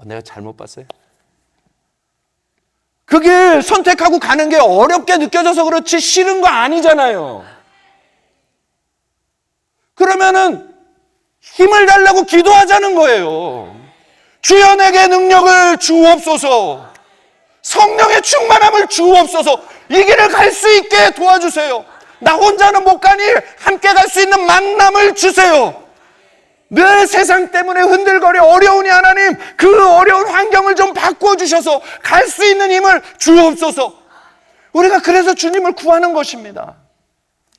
내가 잘못 봤어요? 그 길 선택하고 가는 게 어렵게 느껴져서 그렇지 싫은 거 아니잖아요. 그러면은 힘을 달라고 기도하자는 거예요. 주여 내게 능력을 주옵소서. 성령의 충만함을 주옵소서. 이 길을 갈 수 있게 도와주세요. 나 혼자는 못 가니 함께 갈 수 있는 만남을 주세요. 늘 세상 때문에 흔들거려 어려우니 하나님, 그 어려운 환경을 좀 바꾸어 주셔서 갈 수 있는 힘을 주옵소서. 우리가 그래서 주님을 구하는 것입니다.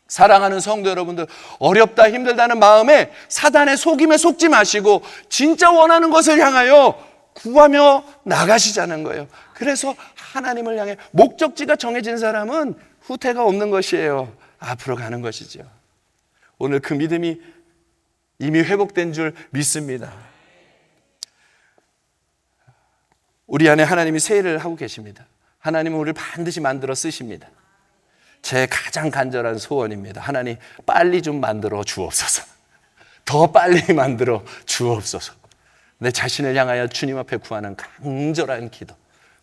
사랑하는 성도 여러분들, 어렵다 힘들다는 마음에 사단의 속임에 속지 마시고 진짜 원하는 것을 향하여 구하며 나가시자는 거예요. 그래서 하나님을 향해 목적지가 정해진 사람은 후퇴가 없는 것이에요. 앞으로 가는 것이죠. 오늘 그 믿음이 이미 회복된 줄 믿습니다. 우리 안에 하나님이 새 일을 하고 계십니다. 하나님은 우리를 반드시 만들어 쓰십니다. 제 가장 간절한 소원입니다. 하나님, 빨리 좀 만들어 주옵소서. 더 빨리 만들어 주옵소서. 내 자신을 향하여 주님 앞에 구하는 간절한 기도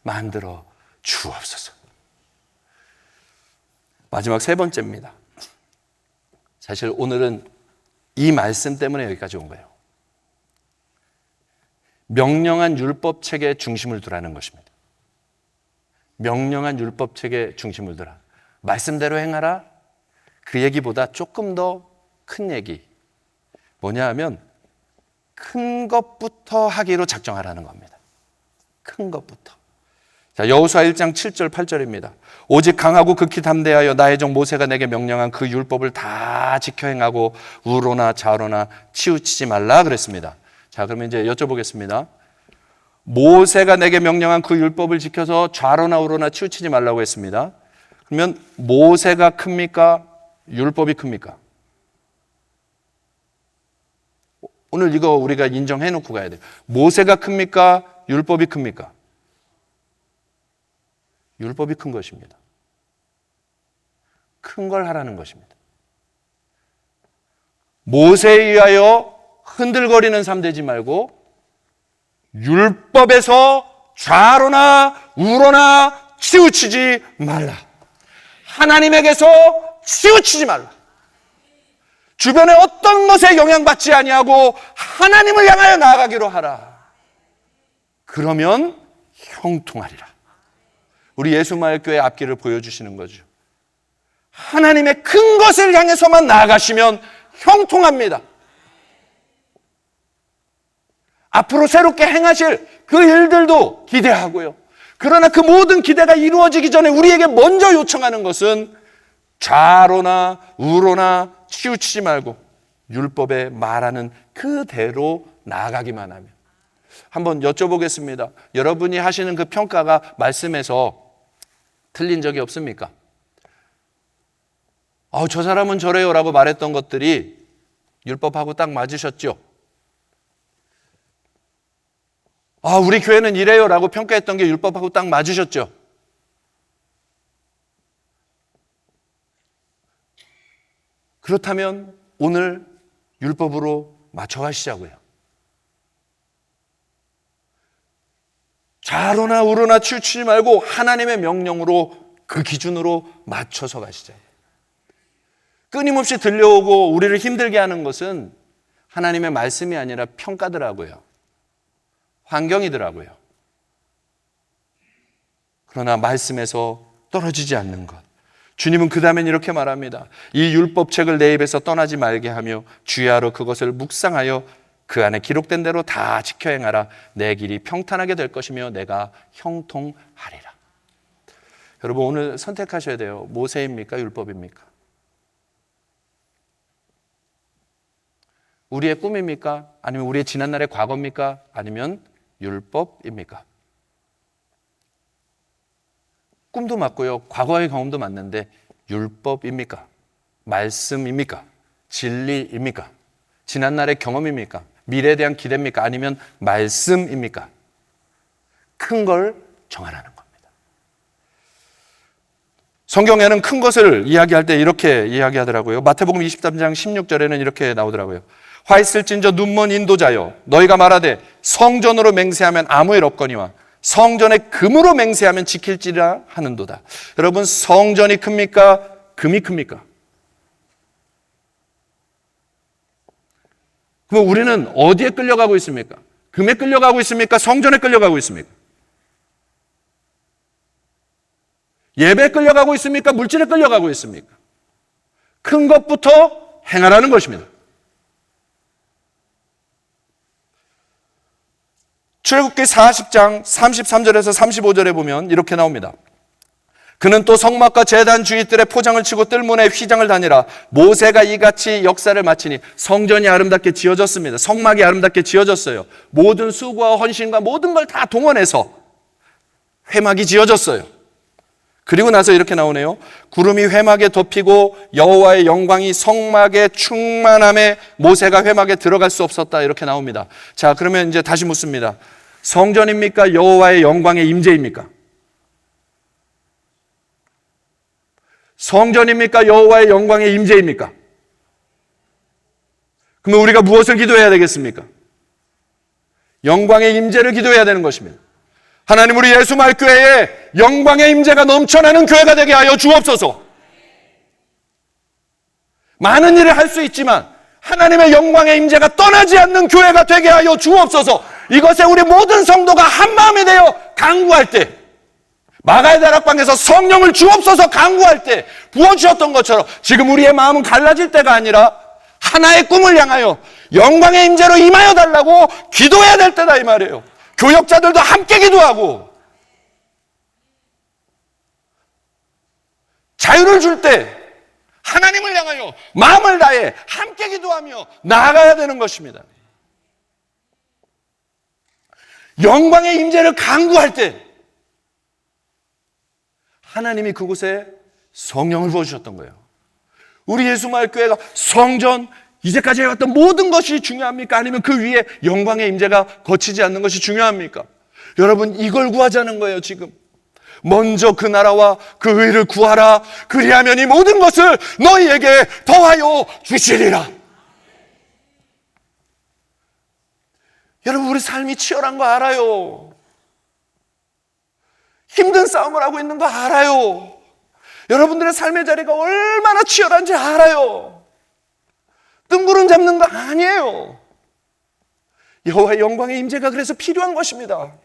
만들어 주옵소서. 마지막 세 번째입니다. 사실 오늘은 이 말씀 때문에 여기까지 온 거예요. 명령한 율법책에 중심을 두라는 것입니다. 명령한 율법책에 중심을 두라. 말씀대로 행하라. 그 얘기보다 조금 더 큰 얘기. 뭐냐 하면 큰 것부터 하기로 작정하라는 겁니다. 큰 것부터. 자, 여호수아 1장 7절 8절입니다. 오직 강하고 극히 담대하여 나의 종 모세가 내게 명령한 그 율법을 다 지켜 행하고 우로나 좌로나 치우치지 말라 그랬습니다. 자, 그러면 이제 여쭤보겠습니다. 모세가 내게 명령한 그 율법을 지켜서 좌로나 우로나 치우치지 말라고 했습니다. 그러면 모세가 큽니까? 율법이 큽니까? 오늘 이거 우리가 인정해 놓고 가야 돼요. 모세가 큽니까? 율법이 큽니까? 율법이 큰 것입니다. 큰 걸 하라는 것입니다. 모세에 의하여 흔들거리는 삶 되지 말고 율법에서 좌로나 우로나 치우치지 말라. 하나님에게서 치우치지 말라. 주변의 어떤 것에 영향받지 아니하고 하나님을 향하여 나아가기로 하라. 그러면 형통하리라. 우리 예수마을교회 앞길을 보여주시는 거죠. 하나님의 큰 것을 향해서만 나아가시면 형통합니다. 앞으로 새롭게 행하실 그 일들도 기대하고요. 그러나 그 모든 기대가 이루어지기 전에 우리에게 먼저 요청하는 것은 좌로나 우로나 치우치지 말고 율법에 말하는 그대로 나아가기만 하면. 한번 여쭤보겠습니다. 여러분이 하시는 그 평가가 말씀에서 틀린 적이 없습니까? 저 사람은 저래요 라고 말했던 것들이 율법하고 딱 맞으셨죠? 우리 교회는 이래요 라고 평가했던 게 율법하고 딱 맞으셨죠? 그렇다면 오늘 율법으로 맞춰가시자고요. 좌로나 우로나 치우치지 말고 하나님의 명령으로 그 기준으로 맞춰서 가시자. 끊임없이 들려오고 우리를 힘들게 하는 것은 하나님의 말씀이 아니라 평가더라고요. 환경이더라고요. 그러나 말씀에서 떨어지지 않는 것. 주님은 그 다음엔 이렇게 말합니다. 이 율법책을 내 입에서 떠나지 말게 하며 주야로 그것을 묵상하여 그 안에 기록된 대로 다 지켜 행하라. 내 길이 평탄하게 될 것이며 내가 형통하리라. 여러분 오늘 선택하셔야 돼요. 모세입니까? 율법입니까? 우리의 꿈입니까? 아니면 우리의 지난날의 과거입니까? 아니면 율법입니까? 꿈도 맞고요. 과거의 경험도 맞는데 율법입니까? 말씀입니까? 진리입니까? 지난날의 경험입니까? 미래에 대한 기대입니까? 아니면 말씀입니까? 큰 걸 정하라는 겁니다. 성경에는 큰 것을 이야기할 때 이렇게 이야기하더라고요. 마태복음 23장 16절에는 이렇게 나오더라고요. 화 있을진저 눈먼 인도자여 너희가 말하되 성전으로 맹세하면 아무 일 없거니와 성전의 금으로 맹세하면 지킬지라 하는도다. 여러분 성전이 큽니까? 금이 큽니까? 그럼 우리는 어디에 끌려가고 있습니까? 금에 끌려가고 있습니까? 성전에 끌려가고 있습니까? 예배에 끌려가고 있습니까? 물질에 끌려가고 있습니까? 큰 것부터 행하라는 것입니다. 출애굽기 40장 33절에서 35절에 보면 이렇게 나옵니다. 그는 또 성막과 제단 주위뜰에 포장을 치고 뜰문에 휘장을 다니라. 모세가 이같이 역사를 마치니 성전이 아름답게 지어졌습니다. 성막이 아름답게 지어졌어요. 모든 수고와 헌신과 모든 걸 다 동원해서 회막이 지어졌어요. 그리고 나서 이렇게 나오네요. 구름이 회막에 덮이고 여호와의 영광이 성막에 충만함에 모세가 회막에 들어갈 수 없었다. 이렇게 나옵니다. 자, 그러면 이제 다시 묻습니다. 성전입니까? 여호와의 영광의 임재입니까? 성전입니까? 여호와의 영광의 임재입니까? 그러면 우리가 무엇을 기도해야 되겠습니까? 영광의 임재를 기도해야 되는 것입니다. 하나님, 우리 예수말교회에 영광의 임재가 넘쳐나는 교회가 되게 하여 주옵소서. 많은 일을 할 수 있지만 하나님의 영광의 임재가 떠나지 않는 교회가 되게 하여 주옵소서. 이것에 우리 모든 성도가 한마음이 되어 간구할 때, 마가의 다락방에서 성령을 주옵소서 간구할 때 부어주셨던 것처럼 지금 우리의 마음은 갈라질 때가 아니라 하나의 꿈을 향하여 영광의 임재로 임하여 달라고 기도해야 될 때다, 이 말이에요. 교역자들도 함께 기도하고 자유를 줄 때 하나님을 향하여 마음을 다해 함께 기도하며 나아가야 되는 것입니다. 영광의 임재를 간구할 때 하나님이 그곳에 성령을 부어주셨던 거예요. 우리 예수마을교회가 성전, 이제까지 해왔던 모든 것이 중요합니까? 아니면 그 위에 영광의 임재가 거치지 않는 것이 중요합니까? 여러분, 이걸 구하자는 거예요. 지금 먼저 그 나라와 그 의를 구하라. 그리하면 이 모든 것을 너희에게 더하여 주시리라. 여러분, 우리 삶이 치열한 거 알아요. 힘든 싸움을 하고 있는 거 알아요. 여러분들의 삶의 자리가 얼마나 치열한지 알아요. 뜬구름 잡는 거 아니에요. 여호와의 영광의 임재가 그래서 필요한 것입니다.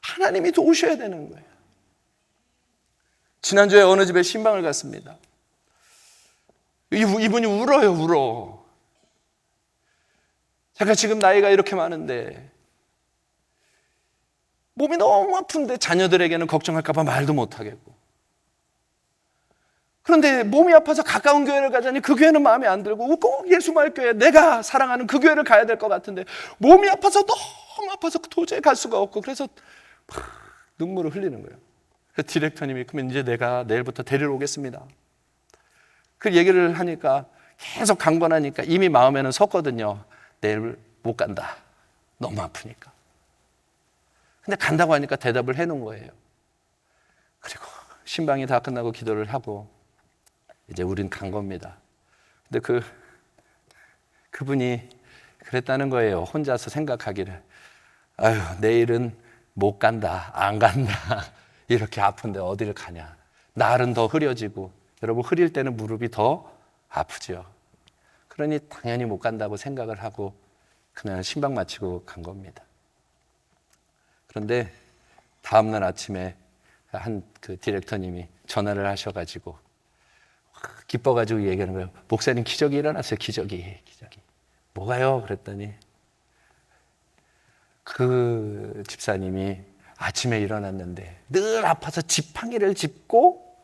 하나님이 도우셔야 되는 거예요. 지난주에 어느 집에 신방을 갔습니다. 이분이 울어요, 울어. 제가 지금 나이가 이렇게 많은데 몸이 너무 아픈데 자녀들에게는 걱정할까 봐 말도 못하겠고, 그런데 몸이 아파서 가까운 교회를 가자니 그 교회는 마음에 안 들고 꼭 예수마을교회, 내가 사랑하는 그 교회를 가야 될 것 같은데 몸이 아파서 너무 아파서 도저히 갈 수가 없고, 그래서 눈물을 흘리는 거예요. 그래서 디렉터님이 그러면 이제 내가 내일부터 데리러 오겠습니다. 그 얘기를 하니까 계속 강권하니까 이미 마음에는 섰거든요. 내일 못 간다. 너무 아프니까. 근데 간다고 하니까 대답을 해놓은 거예요. 그리고 신방이 다 끝나고 기도를 하고 이제 우린 간 겁니다. 근데 그분이 그랬다는 거예요. 혼자서 생각하기를, 아유, 내일은 못 간다, 안 간다. 이렇게 아픈데 어디를 가냐. 날은 더 흐려지고, 여러분, 흐릴 때는 무릎이 더 아프죠. 그러니 당연히 못 간다고 생각을 하고 그날 신방 마치고 간 겁니다. 그런데 다음날 아침에 한 그 디렉터님이 전화를 하셔가지고 기뻐가지고 얘기하는 거예요. 목사님, 기적이 일어났어요. 기적이. 뭐가요? 그랬더니 그 집사님이 아침에 일어났는데 늘 아파서 지팡이를 짚고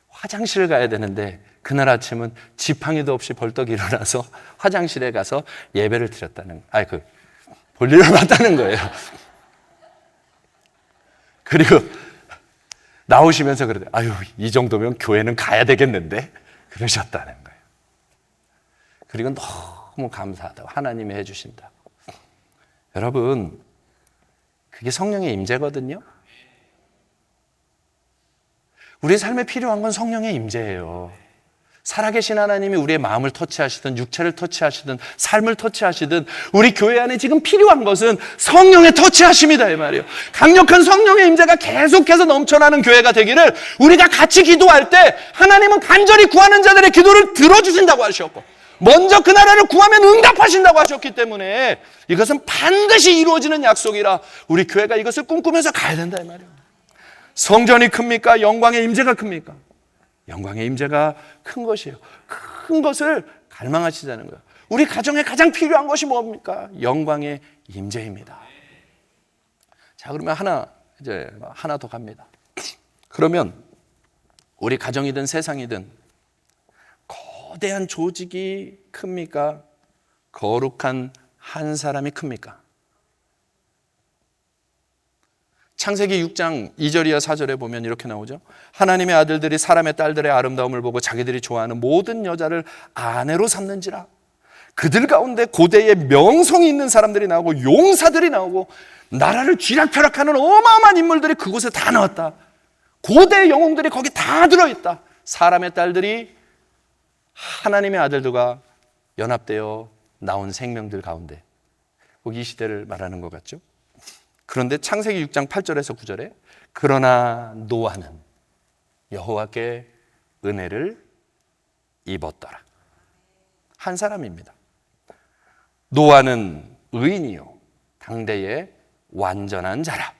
화장실을 가야 되는데 그날 아침은 지팡이도 없이 벌떡 일어나서 화장실에 가서 예배를 드렸다는, 볼일을 봤다는 거예요. 그리고 나오시면서 그러더니, 아유, 이 정도면 교회는 가야 되겠는데? 그러셨다는 거예요. 그리고 너무 감사하다고, 하나님이 해주신다고. 여러분, 그게 성령의 임재거든요. 우리의 삶에 필요한 건 성령의 임재예요. 살아계신 하나님이 우리의 마음을 터치하시든 육체를 터치하시든 삶을 터치하시든 우리 교회 안에 지금 필요한 것은 성령의 터치하심이다, 이 말이에요. 강력한 성령의 임재가 계속해서 넘쳐나는 교회가 되기를 우리가 같이 기도할 때 하나님은 간절히 구하는 자들의 기도를 들어주신다고 하셨고, 먼저 그 나라를 구하면 응답하신다고 하셨기 때문에 이것은 반드시 이루어지는 약속이라 우리 교회가 이것을 꿈꾸면서 가야 된다, 이 말이에요. 성전이 큽니까? 영광의 임재가 큽니까? 영광의 임재가 큰 것이에요. 큰 것을 갈망하시자는 거예요. 우리 가정에 가장 필요한 것이 뭡니까? 영광의 임재입니다. 자, 그러면 하나 더 갑니다. 그러면 우리 가정이든 세상이든 거대한 조직이 큽니까? 거룩한 한 사람이 큽니까? 창세기 6장 2절 이하 4절에 보면 이렇게 나오죠. 하나님의 아들들이 사람의 딸들의 아름다움을 보고 자기들이 좋아하는 모든 여자를 아내로 삼는지라. 그들 가운데 고대에 명성이 있는 사람들이 나오고 용사들이 나오고 나라를 쥐락펴락하는 어마어마한 인물들이 그곳에 다 나왔다. 고대의 영웅들이 거기 다 들어있다. 사람의 딸들이 하나님의 아들들과 연합되어 나온 생명들 가운데, 꼭 이 시대를 말하는 것 같죠? 그런데 창세기 6장 8절에서 9절에 그러나 노아는 여호와께 은혜를 입었더라. 한 사람입니다. 노아는 의인이요 당대의 완전한 자라.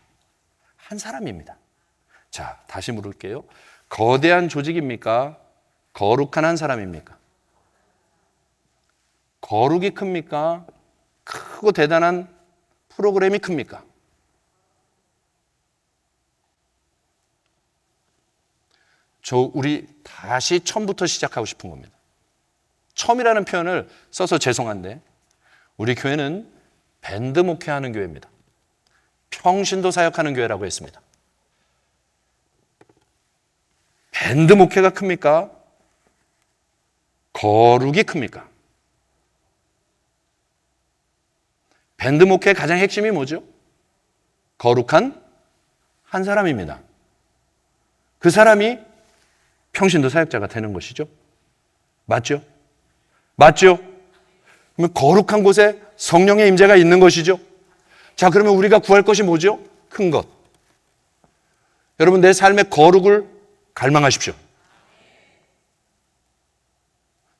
한 사람입니다. 자, 다시 물을게요. 거대한 조직입니까? 거룩한 한 사람입니까? 거룩이 큽니까? 크고 대단한 프로그램이 큽니까? 우리 다시 처음부터 시작하고 싶은 겁니다. 처음이라는 표현을 써서 죄송한데 우리 교회는 밴드 목회하는 교회입니다. 평신도 사역하는 교회라고 했습니다. 밴드 목회가 큽니까? 거룩이 큽니까? 밴드 목회의 가장 핵심이 뭐죠? 거룩한 한 사람입니다. 그 사람이 평신도 사역자가 되는 것이죠. 맞죠? 맞죠? 그러면 거룩한 곳에 성령의 임재가 있는 것이죠. 자, 그러면 우리가 구할 것이 뭐죠? 큰 것. 여러분, 내 삶의 거룩을 갈망하십시오.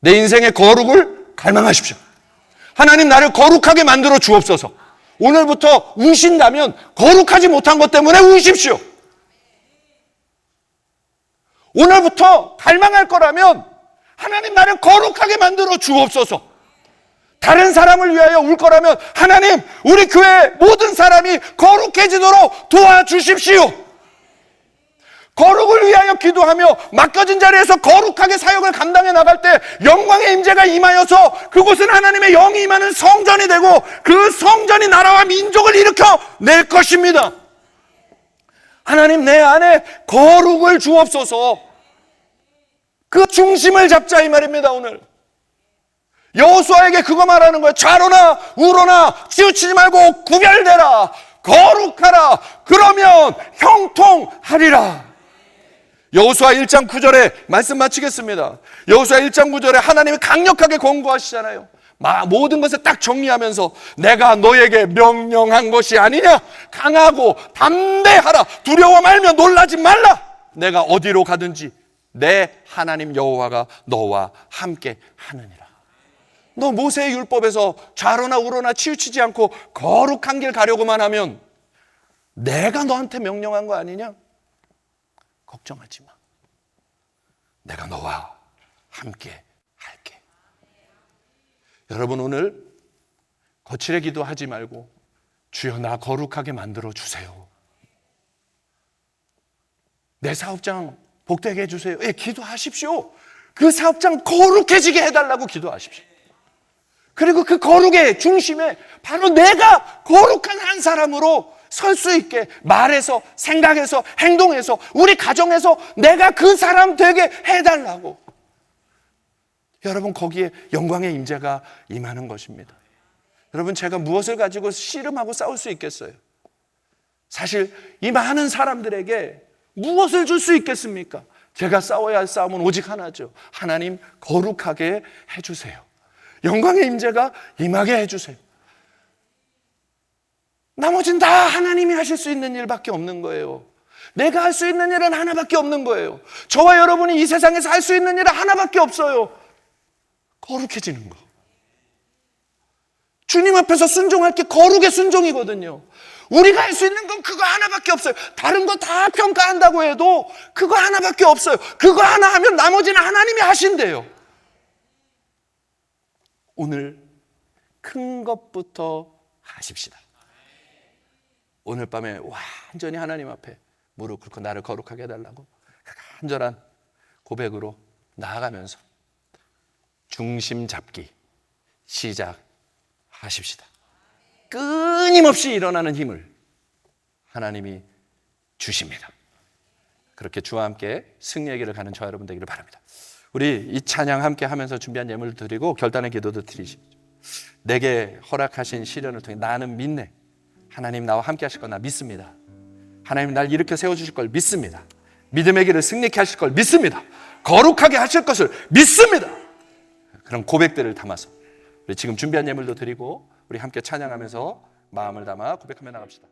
내 인생의 거룩을 갈망하십시오. 하나님, 나를 거룩하게 만들어 주옵소서. 오늘부터 우신다면 거룩하지 못한 것 때문에 우십시오. 오늘부터 갈망할 거라면 하나님, 나를 거룩하게 만들어 주옵소서. 다른 사람을 위하여 울 거라면 하나님, 우리 교회 모든 사람이 거룩해지도록 도와주십시오. 거룩을 위하여 기도하며 맡겨진 자리에서 거룩하게 사역을 감당해 나갈 때 영광의 임재가 임하여서 그곳은 하나님의 영이 임하는 성전이 되고 그 성전이 나라와 민족을 일으켜 낼 것입니다. 하나님, 내 안에 거룩을 주옵소서. 그 중심을 잡자 이 말입니다. 오늘 여호수아에게 그거 말하는 거예요. 좌로나 우로나 치우치지 말고 구별되라. 거룩하라. 그러면 형통하리라. 여호수아 1장 9절에 말씀 마치겠습니다. 여호수아 1장 9절에 하나님이 강력하게 권고하시잖아요. 모든 것을 딱 정리하면서 내가 너에게 명령한 것이 아니냐. 강하고 담대하라. 두려워 말며 놀라지 말라. 내가 어디로 가든지 내 하나님 여호와가 너와 함께 하느니라. 너 모세의 율법에서 좌로나 우로나 치우치지 않고 거룩한 길 가려고만 하면 내가 너한테 명령한 거 아니냐? 걱정하지 마. 내가 너와 함께 할게. 여러분, 오늘 거칠게 기도하지 말고 주여, 나 거룩하게 만들어 주세요. 내 사업장 복되게 해주세요. 예, 기도하십시오. 그 사업장 거룩해지게 해달라고 기도하십시오. 그리고 그 거룩의 중심에 바로 내가 거룩한 한 사람으로 설 수 있게 말해서, 생각해서, 행동해서, 우리 가정에서 내가 그 사람 되게 해달라고. 여러분, 거기에 영광의 임재가 임하는 것입니다. 여러분, 제가 무엇을 가지고 씨름하고 싸울 수 있겠어요? 사실 이 많은 사람들에게 무엇을 줄 수 있겠습니까? 제가 싸워야 할 싸움은 오직 하나죠. 하나님, 거룩하게 해주세요. 영광의 임재가 임하게 해주세요. 나머지는 다 하나님이 하실 수 있는 일밖에 없는 거예요. 내가 할 수 있는 일은 하나밖에 없는 거예요. 저와 여러분이 이 세상에서 할 수 있는 일은 하나밖에 없어요. 거룩해지는 거. 주님 앞에서 순종할 게 거룩의 순종이거든요. 우리가 할 수 있는 건 그거 하나밖에 없어요. 다른 거 다 평가한다고 해도 그거 하나밖에 없어요. 그거 하나 하면 나머지는 하나님이 하신대요. 오늘 큰 것부터 하십시다. 오늘 밤에 완전히 하나님 앞에 무릎 꿇고 나를 거룩하게 해달라고 간절한 고백으로 나아가면서 중심 잡기 시작하십시다. 끊임없이 일어나는 힘을 하나님이 주십니다. 그렇게 주와 함께 승리의 길을 가는 저와 여러분 되기를 바랍니다. 우리 이 찬양 함께 하면서 준비한 예물을 드리고 결단의 기도도 드리십시오. 내게 허락하신 시련을 통해 나는 믿네. 하나님 나와 함께 하실 걸 나 믿습니다. 하나님 날 일으켜 세워주실 걸 믿습니다. 믿음의 길을 승리케 하실 걸 믿습니다. 거룩하게 하실 것을 믿습니다. 그런 고백들을 담아서 우리 지금 준비한 예물도 드리고 우리 함께 찬양하면서 마음을 담아 고백하며 나갑시다.